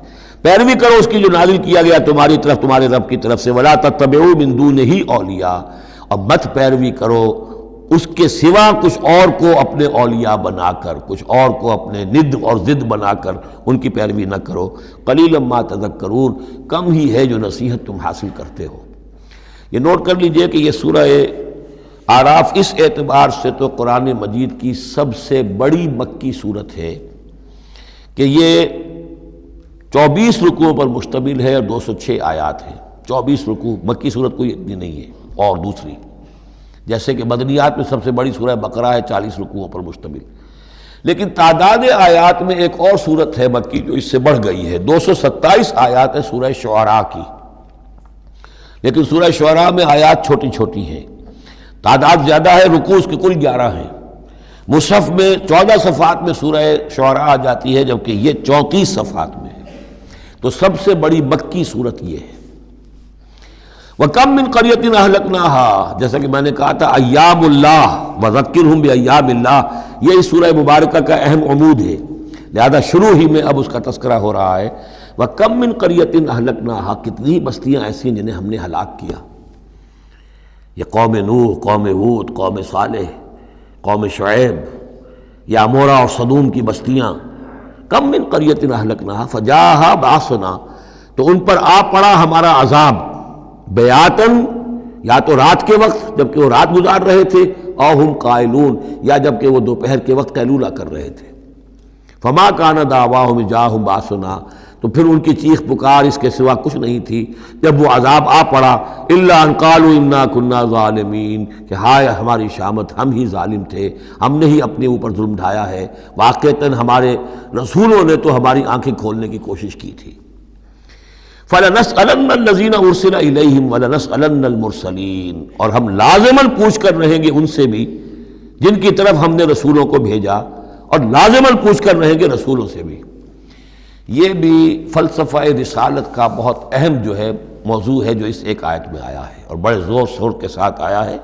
پیروی کرو اس کی جو نازل کیا گیا تمہاری طرف تمہارے رب کی طرف سے، ولا تتبعوا من دونہ اولیاء، اور مت پیروی کرو اس کے سوا کچھ اور کو اپنے اولیاء بنا کر، کچھ اور کو اپنے ند اور ضد بنا کر ان کی پیروی نہ کرو، قلیلا ما تذکرون، کم ہی ہے جو نصیحت تم حاصل کرتے ہو۔ یہ نوٹ کر لیجئے کہ یہ سورہ اعراف اس اعتبار سے تو قرآن مجید کی سب سے بڑی مکی صورت ہے کہ یہ 24 رکوعوں پر مشتمل ہے اور 206 آیات ہیں۔ 24 رکوع، مکی صورت کوئی اتنی نہیں ہے۔ اور دوسری جیسے کہ مدنیات میں سب سے بڑی سورہ بقرہ ہے، 40 رکوعوں پر مشتمل، لیکن تعداد آیات میں ایک اور سورت ہے مکی جو اس سے بڑھ گئی ہے، 227 آیات ہے سورہ شعراء کی، لیکن سورہ شعراء میں آیات چھوٹی چھوٹی ہیں، تعداد زیادہ ہے، رکوع اس کے کل 11 ہیں۔ مصحف میں 14 صفحات میں سورہ شعراء آ جاتی ہے، جبکہ یہ 34 صفحات میں ہے، تو سب سے بڑی مکی صورت یہ ہے۔ وَكَم مِّن قَرْيَةٍ أَهْلَكْنَاهَا، جیسا کہ میں نے کہا تھا ایام اللہ وَذَكِّرْهُمْ بِأَيَّامِ اللہ، یہ اس سورہ مبارکہ کا اہم عمود ہے، لہذا شروع ہی میں اب اس کا تذکرہ ہو رہا ہے۔ وَكَم مِّن قَرْيَةٍ أَهْلَكْنَاهَا، کتنی بستیاں ایسی ہیں جنہیں ہم نے ہلاک کیا، یہ قوم نوح، قوم ہود، قوم صالح، قوم شعیب، یا عمورہ اور صدوم کی بستیاں۔ کم من قریۃ اہلکناها فجاءها باسنا، تو ان پر آ پڑا ہمارا عذاب، بیاتن، یا تو رات کے وقت جبکہ وہ رات گزار رہے تھے، او ہم قائلون، یا جبکہ وہ دوپہر کے وقت قیلولہ کر رہے تھے۔ فما کان دعواہم اذ جاءہم باسنا، تو پھر ان کی چیخ پکار اس کے سوا کچھ نہیں تھی جب وہ عذاب آ پڑا، الا ان قالوا انا كنا ظالمین، کہ ہائے ہماری شامت، ہم ہی ظالم تھے، ہم نے ہی اپنے اوپر ظلم ڈھایا ہے، واقعتاً ہمارے رسولوں نے تو ہماری آنکھیں کھولنے کی کوشش کی تھی۔ فَلَنَسْأَلَنَّ الَّذِينَ أُرْسِلَ إِلَيْهِمْ وَلَنَسْأَلَنَّ الْمُرْسَلِينَ، اور ہم لازماً پوچھ کر رہیں گے ان سے بھی جن کی طرف ہم نے رسولوں کو بھیجا، اور لازماً پوچھ کر رہیں گے رسولوں سے بھی۔ یہ بھی فلسفہ رسالت کا بہت اہم جو ہے موضوع ہے جو اس ایک آیت میں آیا ہے، اور بڑے زور شور کے ساتھ آیا ہے،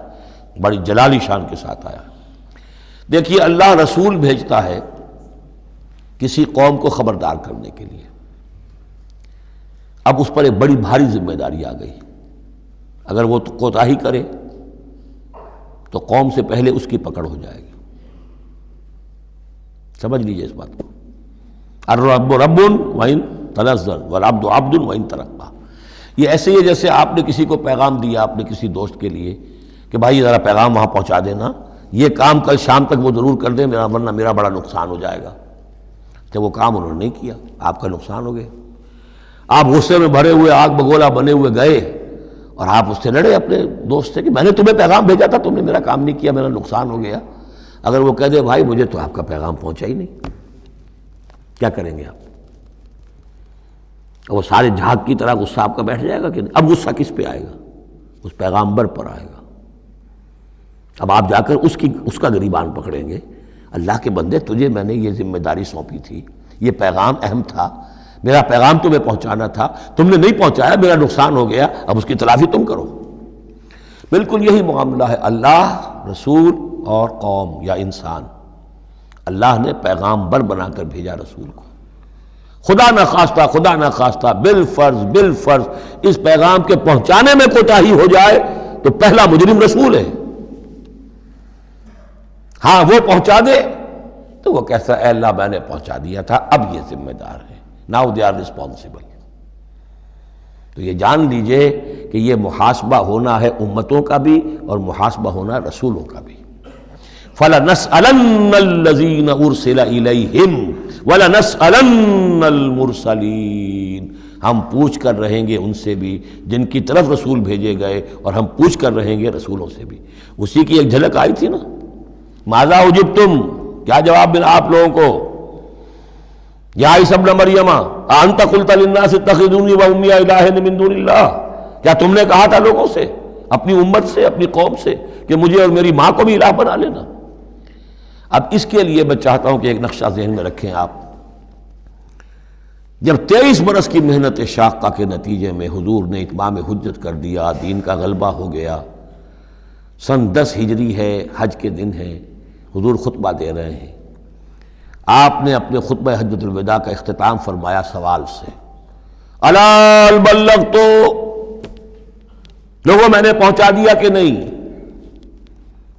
بڑی جلالی شان کے ساتھ آیا ہے۔ دیکھیے اللہ رسول بھیجتا ہے کسی قوم کو خبردار کرنے کے لیے، اب اس پر ایک بڑی بھاری ذمہ داری آ گئی، اگر وہ کوتاہی کرے تو قوم سے پہلے اس کی پکڑ ہو جائے گی۔ سمجھ لیجئے اس بات کو، الرب رب وَإِن تنزل والعبد عبد وَإِن ترقى، یہ ایسے ہی جیسے آپ نے کسی کو پیغام دیا اپنے کسی دوست کے لیے کہ بھائی ذرا پیغام وہاں پہنچا دینا، یہ کام کل شام تک وہ ضرور کر دیں ورنہ میرا بڑا نقصان ہو جائے گا، تو وہ کام انہوں نے نہیں کیا، آپ کا نقصان ہو گیا۔ آپ غصے میں بھرے ہوئے آگ بگولا بنے ہوئے گئے اور آپ اس سے لڑے اپنے دوست سے کہ میں نے تمہیں پیغام بھیجا تھا، تم نے میرا کام نہیں کیا، میرا نقصان ہو گیا۔ اگر وہ کہہ دے بھائی مجھے تو آپ کا پیغام پہنچا ہی نہیں، کیا کریں گے آپ؟ وہ سارے جھاگ کی طرح غصہ آپ کا بیٹھ جائے گا کہ نہیں؟ اب غصہ کس پہ آئے گا؟ اس پیغامبر پر آئے گا۔ اب آپ جا کر اس کا گریبان پکڑیں گے، اللہ کے بندے تجھے میں نے یہ ذمہ داری سونپی تھی، یہ پیغام اہم تھا، میرا پیغام تمہیں پہنچانا تھا، تم نے نہیں پہنچایا، میرا نقصان ہو گیا، اب اس کی تلافی تم کرو۔ بالکل یہی معاملہ ہے اللہ، رسول اور قوم یا انسان۔ اللہ نے پیغامبر بنا کر بھیجا رسول کو، خدا نہ خواستہ بالفرض اس پیغام کے پہنچانے میں کوتاہی ہو جائے تو پہلا مجرم رسول ہے۔ ہاں وہ پہنچا دے تو وہ کہتا ہے اے اللہ میں نے پہنچا دیا تھا، اب یہ ذمہ دار ہے، ناؤ دے آر ریسپانسبل۔ تو یہ جان لیجئے کہ یہ محاسبہ ہونا ہے امتوں کا بھی اور محاسبہ ہونا رسولوں کا بھی۔ فَلَنَسْأَلَنَّ الَّذِينَ أُرْسِلَ إِلَيْهِمْ وَلَنَسْأَلَنَّ الْمُرْسَلِينَ، ہم پوچھ کر رہیں گے ان سے بھی جن کی طرف رسول بھیجے گئے، اور ہم پوچھ کر رہیں گے رسولوں سے بھی۔ اسی کی ایک جھلک آئی تھی نا، ماذا اجبتم، کیا جواب ملا آپ لوگوں کو؟ یا عیسی ابن مریم اانت قلت للناس اتخذونی وامي الہین من دون اللہ، کیا تم نے کہا تھا لوگوں سے، اپنی امت سے، اپنی قوم سے کہ مجھے اور میری ماں کو بھی الہ بنا لینا؟ اب اس کے لیے میں چاہتا ہوں کہ ایک نقشہ ذہن میں رکھیں آپ۔ جب 23 برس کی محنت شاقہ کے نتیجے میں حضور نے اتمام حجت کر دیا، دین کا غلبہ ہو گیا، سن 10 ہجری ہے، حج کے دن ہے، حضور خطبہ دے رہے ہیں، آپ نے اپنے خطبہ حجۃ الوداع کا اختتام فرمایا سوال سے، الا بلغت، لوگوں میں نے پہنچا دیا کہ نہیں؟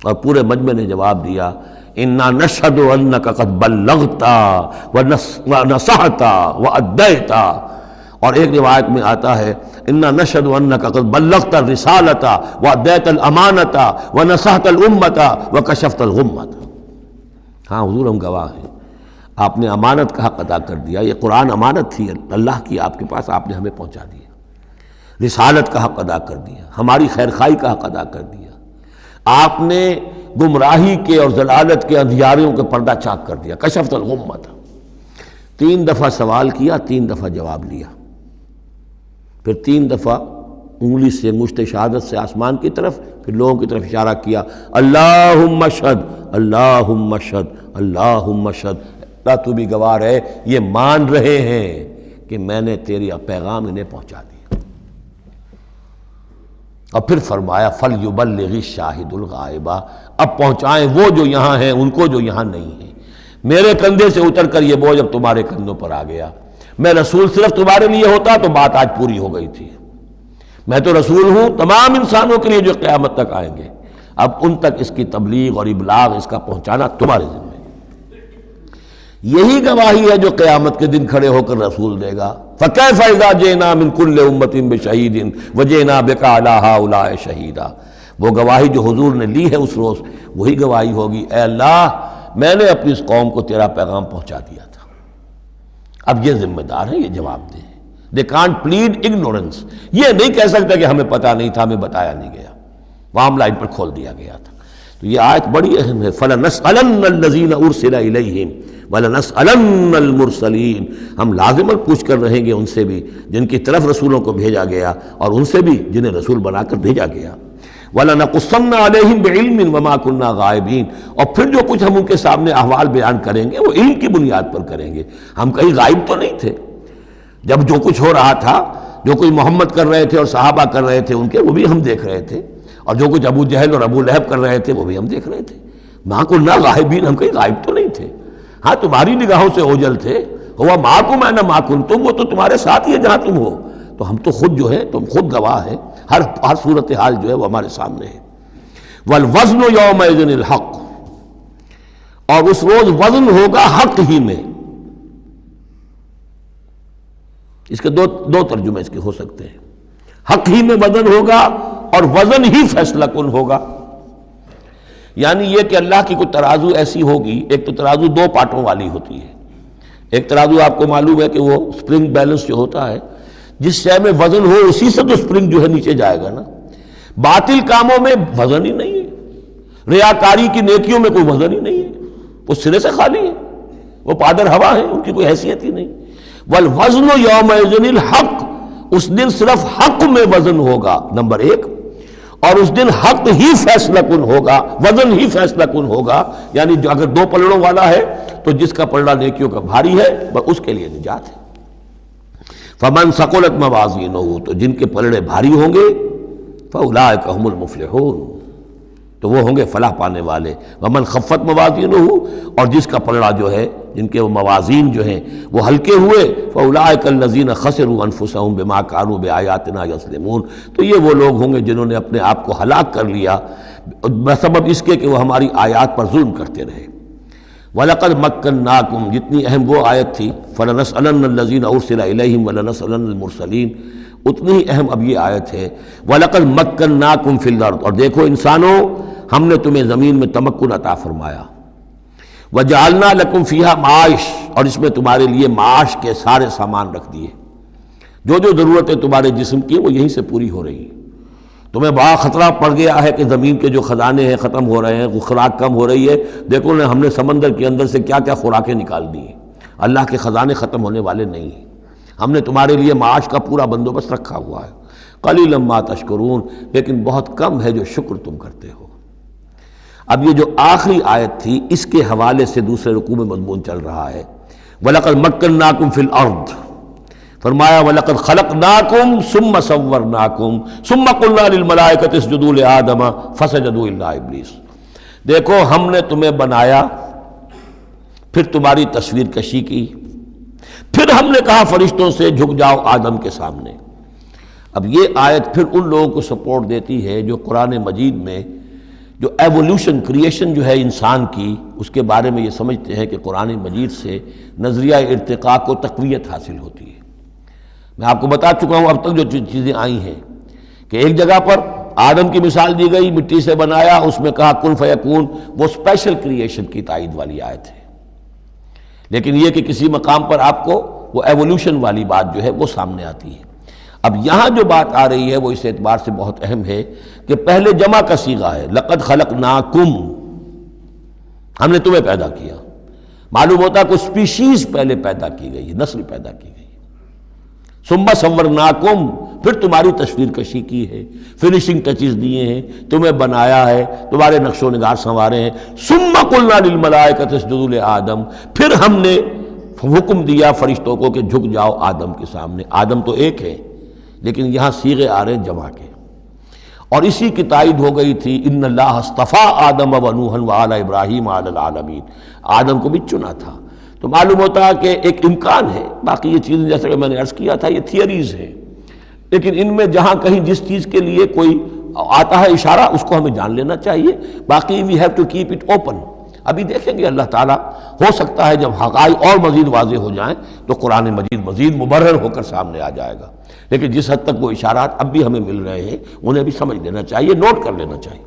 اور پورے مجمع نے جواب دیا انا نشہد انک قد بلغت ونصحت وادیت، اور ایک روایت میں آتا ہے انا نشہد انک قد بلغت الرسالۃ وادیت الامانۃ ونصحت الامۃ وکشفت الغمۃ۔ ہاں حضور ہم گواہ ہیں، آپ نے امانت کا حق ادا کر دیا، یہ قرآن امانت تھی اللہ کی آپ کے پاس، آپ نے ہمیں پہنچا دیا، رسالت کا حق ادا کر دیا، ہماری خیرخواہی کا حق ادا کر دیا، آپ نے گمراہی کے اور ضلالت کے اندھیاریوں کے پردہ چاک کر دیا، کشفت الغمۃ۔ 3 دفعہ سوال کیا، 3 دفعہ جواب لیا، پھر 3 دفعہ انگلی سے مشت شہادت سے آسمان کی طرف، پھر لوگوں کی طرف اشارہ کیا، اللہم اشہد اللہم اشہد اللہم اشہد، اللہ تو بھی گواہ ہے، یہ مان رہے ہیں کہ میں نے تیری پیغام انہیں پہنچا دیا۔ اور پھر فرمایا فَلْيُبَلِّغِ الشَّاهِدُ الْغَائِبَ، اب پہنچائیں وہ جو یہاں ہیں ان کو جو یہاں نہیں ہیں۔ میرے کندھے سے اتر کر یہ بوجھ اب تمہارے کندھوں پر آ گیا، میں رسول صرف تمہارے لیے ہوتا تو بات آج پوری ہو گئی تھی، میں تو رسول ہوں تمام انسانوں کے لیے جو قیامت تک آئیں گے، اب ان تک اس کی تبلیغ اور ابلاغ، اس کا پہنچانا تمہارے ذمہ ہے۔ یہی گواہی ہے جو قیامت کے دن کھڑے ہو کر رسول دے گا، فَكَيْفَ إِذَا جِئْنَا مِن كُلِّ أُمَّةٍ بِشَهِيدٍ وَجِئْنَا بِكَ عَلَىٰ هَٰؤُلَاءِ شَهِيدًا۔ وہ گواہی جو حضور نے لی ہے اس روز، وہی گواہی ہوگی، اے اللہ میں نے اپنی اس قوم کو تیرا پیغام پہنچا دیا تھا، اب یہ ذمہ دار ہیں، یہ جواب دیں۔ They can't plead ignorance، یہ نہیں کہہ سکتا کہ ہمیں پتہ نہیں تھا، ہمیں بتایا نہیں گیا، معاملہ ان پر کھول دیا گیا تھا۔ تو یہ آیت بڑی اہم ہے، فَلَنَسْأَلَنَّ الَّذِينَ أُرْسِلَ إِلَيْهِمْ وَلَنَسْأَلَنَّ الْمُرْسَلِينَ، ہم لازماً پوچھ کر رہیں گے ان سے بھی جن کی طرف رسولوں کو بھیجا گیا، اور ان سے بھی جنہیں رسول بنا کر بھیجا گیا۔ وَلَنَقُصَّنَّ عَلَيْهِمْ بِعِلْمٍ وَمَا كُنَّا غَائِبِينَ، اور پھر جو کچھ ہم ان کے سامنے احوال بیان کریں گے وہ علم کی بنیاد پر کریں گے، ہم کہیں غائب تو نہیں تھے۔ جب جو کچھ ہو رہا تھا، جو کچھ محمد کر رہے تھے اور صحابہ کر رہے تھے ان کے، وہ بھی ہم دیکھ رہے تھے، اور جو کچھ ابو جہل اور ابو لہب کر رہے تھے وہ بھی ہم دیکھ رہے تھے۔ مَا كُنَّا غَائِبِينَ، ہم کہیں غائب تو نہیں تھے، ہاں تمہاری نگاہوں سے اوجھل تھے، ہوا مَعَكُمْ أَيْنَ مَا كُنتُمْ، وہ تو تمہارے ساتھ ہی ہے جہاں تم ہو، تو ہم تو خود جو ہے، تم خود گواہ ہے، ہر صورتحال جو ہے وہ ہمارے سامنے ہے۔ وَالْوَزْنُ يَوْمَئِذٍ الْحَقُّ، اور اس روز وزن ہوگا حق ہی میں۔ اس کے دو ترجمے اس کے ہو سکتے ہیں، حق ہی میں وزن ہوگا اور وزن ہی فیصلہ کن ہوگا، یعنی یہ کہ اللہ کی کوئی ترازو ایسی ہوگی، ایک تو ترازو 2 پارٹوں والی ہوتی ہے، ایک ترازو آپ کو معلوم ہے کہ وہ سپرنگ بیلنس جو ہوتا ہے، جس شے میں وزن ہو اسی سے تو سپرنگ جو ہے نیچے جائے گا نا۔ باطل کاموں میں وزن ہی نہیں ہے، ریاکاری کی نیکیوں میں کوئی وزن ہی نہیں ہے، وہ سرے سے خالی ہے، وہ پادر ہوا ہے، ان کی کوئی حیثیت ہی نہیں۔ والوزن یومئذ الحق، اس دن صرف حق میں وزن ہوگا، نمبر 1، اور اس دن حق ہی فیصلہ کن ہوگا، وزن ہی فیصلہ کن ہوگا، یعنی جو اگر 2 پلڑوں والا ہے تو جس کا پلڑا نیکیوں کا بھاری ہے اس کے لیے نجات ہے۔ فمن ثقلت موازینہ، تو جن کے پلڑے بھاری ہوں گے، فاولئک هم المفلحون، تو وہ ہوں گے فلاح پانے والے۔ ومن خفت موازینہ، اور جس کا پلڑا جو ہے، جن کے وہ موازین جو ہیں وہ ہلکے ہوئے، فاولئک الذین خسروا انفسهم بما كانوا بآیاتنا یظلمون، تو یہ وہ لوگ ہوں گے جنہوں نے اپنے آپ کو ہلاک کر لیا بسبب اس کے کہ وہ ہماری آیات پر ظلم کرتے رہے۔ وَلَقَدْ مَكَّنَّاكُمْ، جتنی اہم وہ آیت تھی، فَلَنَسْأَلَنَّ الَّذِينَ أُرْسِلَ إِلَيْهِمْ وَلَنَسْأَلَنَّ الْمُرْسَلِينَ، اتنی ہی اہم اب یہ آیت ہے، وَلَقَدْ مَكَّنَّاكُمْ فِي الْأَرْضِ، اور دیکھو انسانوں ہم نے تمہیں زمین میں تمکن عطا فرمایا، وَجَعَلْنَا لَكُمْ فِيهَا مَعَاشٍ، اور اس میں تمہارے لیے معاش کے سارے سامان رکھ دیے، جو جو ضرورتیں تمہارے جسم کی وہ یہیں سے پوری ہو رہی ہیں۔ تمہیں بڑا خطرہ پڑ گیا ہے کہ زمین کے جو خزانے ہیں ختم ہو رہے ہیں، خوراک کم ہو رہی ہے، دیکھو نا ہم نے سمندر کے اندر سے کیا کیا خوراکیں نکال دی ہیں، اللہ کے خزانے ختم ہونے والے نہیں ہیں، ہم نے تمہارے لیے معاش کا پورا بندوبست رکھا ہوا ہے۔ قلیلا ما تشکرون، لیکن بہت کم ہے جو شکر تم کرتے ہو۔ اب یہ جو آخری آیت تھی اس کے حوالے سے دوسرے رکوع میں مضمون چل رہا ہے، وَلَقَدْ مَكَّنَّاكُمْ فِي الْأَرْضِ، فرمایا وَلَقَدْ خَلَقْنَاكُمْ ثُمَّ صَوَّرْنَاكُمْ ثُمَّ قُلْنَا لِلْمَلَائِكَةِ اسْجُدُوا لِآدَمَ فَسَجَدُوا إِلَّا إِبْلِيسَ، دیکھو ہم نے تمہیں بنایا، پھر تمہاری تصویر کشی کی، پھر ہم نے کہا فرشتوں سے جھک جاؤ آدم کے سامنے۔ اب یہ آیت پھر ان لوگوں کو سپورٹ دیتی ہے جو قرآن مجید میں جو ایولیوشن کریشن جو ہے انسان کی، اس کے بارے میں یہ سمجھتے ہیں کہ قرآن مجید سے نظریہ ارتقاء کو تقویت حاصل ہوتی ہے۔ میں آپ کو بتا چکا ہوں اب تک جو چیزیں آئی ہیں کہ ایک جگہ پر آدم کی مثال دی گئی، مٹی سے بنایا، اس میں کہا کن فیکون، وہ اسپیشل کریشن کی تائید والی آیت ہے۔ لیکن یہ کہ کسی مقام پر آپ کو وہ ایولیوشن والی بات جو ہے وہ سامنے آتی ہے۔ اب یہاں جو بات آ رہی ہے وہ اس اعتبار سے بہت اہم ہے کہ پہلے جمع کا صیغہ ہے، لقد خلقناکم، ہم نے تمہیں پیدا کیا۔ معلوم ہوتا ہے کوئی سپیشیز پہلے پیدا کی گئی، نسل پیدا کی گئی۔ ثم صورناکم، پھر تمہاری تصویر کشی کی ہے، فنیشنگ ٹچز دیے ہیں، تمہیں بنایا ہے، تمہارے نقش و نگار سنوارے ہیں۔ ثم قلنا للملائکۃ اسجدوا لآدم، پھر ہم نے حکم دیا فرشتوں کو کہ جھک جاؤ آدم کے سامنے۔ آدم تو ایک ہے لیکن یہاں صیغے آ رہے ہیں جمع کے، اور اسی کی تائید ہو گئی تھی ان اللہ اصطفیٰ آدم و نوحا وآل ابراہیم علی العالمین، آدم کو بھی چنا تھا۔ تو معلوم ہوتا ہے کہ ایک امکان ہے، باقی یہ چیزیں جیسے کہ میں نے عرض کیا تھا یہ تھیوریز ہیں، لیکن ان میں جہاں کہیں جس چیز کے لیے کوئی آتا ہے اشارہ اس کو ہمیں جان لینا چاہیے، باقی we have to keep it open. ابھی دیکھیں گے اللہ تعالیٰ، ہو سکتا ہے جب حقائق اور مزید واضح ہو جائیں تو قرآن مجید مزید مبرر ہو کر سامنے آ جائے گا، لیکن جس حد تک وہ اشارات اب بھی ہمیں مل رہے ہیں انہیں بھی سمجھ لینا چاہیے، نوٹ کر لینا چاہیے۔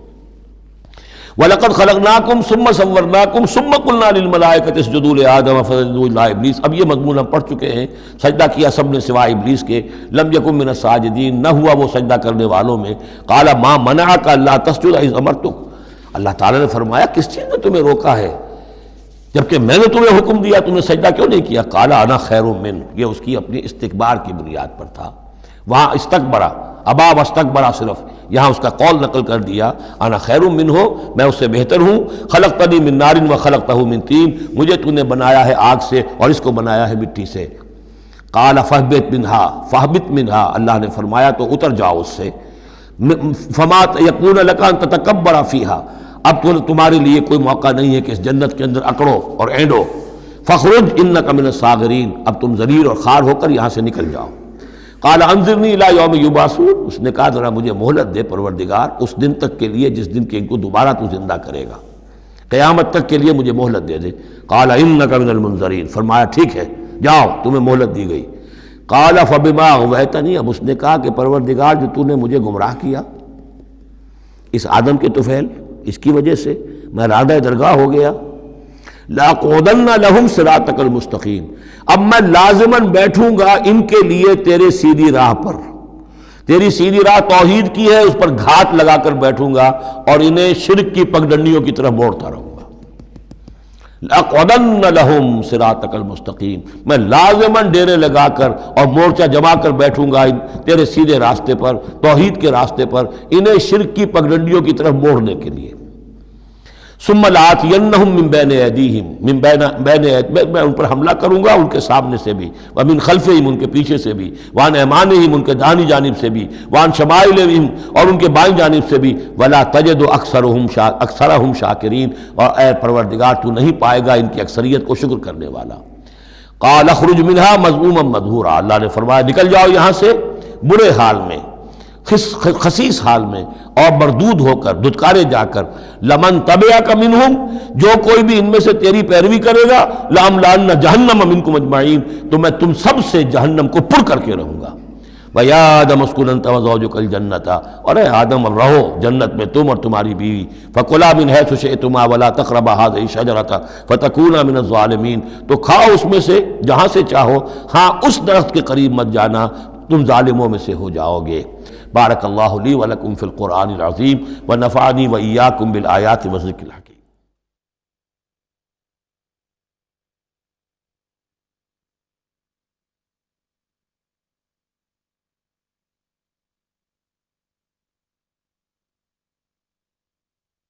وَلَقَدْ خَلَقْنَاكُمْ ثُمَّ صَوَّرْنَاكُمْ ثُمَّ قُلْنَا لِلْمَلَائِكَةِ اسْجُدُوا لِآدَمَ فَسَجَدُوا إِلَّا إِبْلِيسَ۔ اب یہ مضمون ہم پڑھ چکے ہیں، سجدہ کیا سب نے سوائے ابلیس کے، لم یکن من الساجدین، نہ ہوا وہ سجدہ کرنے والوں میں۔ قال ما منعک الا تسجد اذ امرتک، اللہ تعالیٰ نے فرمایا کس چیز نے تمہیں روکا ہے جبکہ میں نے تمہیں حکم دیا، تم نے سجدہ کیوں نہیں کیا؟ قال انا خیر من، یہ اس کی اپنی استکبار کی بنیاد پر تھا۔ وہاں استکبرا، ابا واستکبرا، صرف یہاں اس کا قول نقل کر دیا، انا خیر منہ، میں اس سے بہتر ہوں، خلقتنی من نار و خلقتہ من طین، مجھے تو نے بنایا ہے آگ سے اور اس کو بنایا ہے مٹی سے۔ قال فاہبط منہا، فاہبط منہا، اللہ نے فرمایا تو اتر جاؤ اس سے، فما یکون لک ان تتکبر فیہا، اب تو تمہارے لیے کوئی موقع نہیں ہے کہ اس جنت کے اندر اکڑو اور اینڈو، فخرج انک من الصاغرین، اب تم ذلیل اور خوار ہو کر یہاں سے نکل جاؤ۔ قال انظرنی الی یوم یبعثون، اس نے کہا ذرا مجھے مہلت دے پروردگار اس دن تک کے لیے جس دن کہ ان کو دوبارہ تو زندہ کرے گا، قیامت تک کے لیے مجھے مہلت دے دے۔ قال انک من المنظرین، فرمایا ٹھیک ہے جاؤ تمہیں مہلت دی گئی۔ قال فبما اغویتنی، اب اس نے کہا کہ پروردگار جو تو نے مجھے گمراہ کیا اس آدم کے طفیل، اس کی وجہ سے میں رادہ درگاہ ہو گیا، لَأَقْعُدَنَّ لَهُمْ صِرَاطَكَ الْمُسْتَقِيمَ، اب میں لازماً بیٹھوں گا ان کے لیے تیرے سیدھی راہ پر، تیری سیدھی راہ توحید کی ہے، اس پر گھات لگا کر بیٹھوں گا اور انہیں شرک کی پگڈنڈیوں کی طرف موڑتا رہوں گا۔ لَأَقْعُدَنَّ لَهُمْ صِرَاطَكَ الْمُسْتَقِيمَ، میں لازماً ڈیرے لگا کر اور مورچہ جما کر بیٹھوں گا تیرے سیدھے راستے پر، توحید کے راستے پر، انہیں شرک کی پگڈنڈیوں کی طرف موڑنے کے لیے۔ ثم لآتینہم من بین ایدیہم، میں ان پر حملہ کروں گا ان کے سامنے سے بھی، ومن خلفہم، ان کے پیچھے سے بھی، وعن ایمانہم، ان کے دانی جانب سے بھی، وعن شمائلہم، اور ان کے بائیں جانب سے بھی، ولا تجد اکثرہم شاکرین، اور اے پروردگار تو نہیں پائے گا ان کی اکثریت کو شکر کرنے والا۔ قال اخرج منہا مذموما مدحورا، اللہ نے فرمایا نکل جاؤ یہاں سے برے حال میں، خسیس حال میں اور مردود ہو کر، دھتکارے جا کر، لمن تبعک منہم، جو کوئی بھی ان میں سے تیری پیروی کرے گا، لأملأن جہنم منکم اجمعین، تو میں تم سب سے جہنم کو پر کر کے رہوں گا۔ وَيَا آدَمُ اسْكُنْ أَنْتَ وَزَوْجُكَ الْجَنَّةَ، اور اے آدم اب رہو جنت میں تم اور تمہاری بیوی، فَكُلَا مِنْ حَيْثُ شِئْتُمَا وَلَا تَقْرَبَا هَٰذِهِ الشَّجَرَةَ فَتَكُونَا مِنَ الظَّالِمِينَ، تو کھاؤ اس میں سے جہاں سے چاہو، ہاں اس درخت کے قریب مت جانا، تم ظالموں میں سے ہو جاؤ گے۔ بارک اللہ لی ولکم فی القرآن العظیم ونفعنی وإیاکم بالآیات والذکر الحکیم۔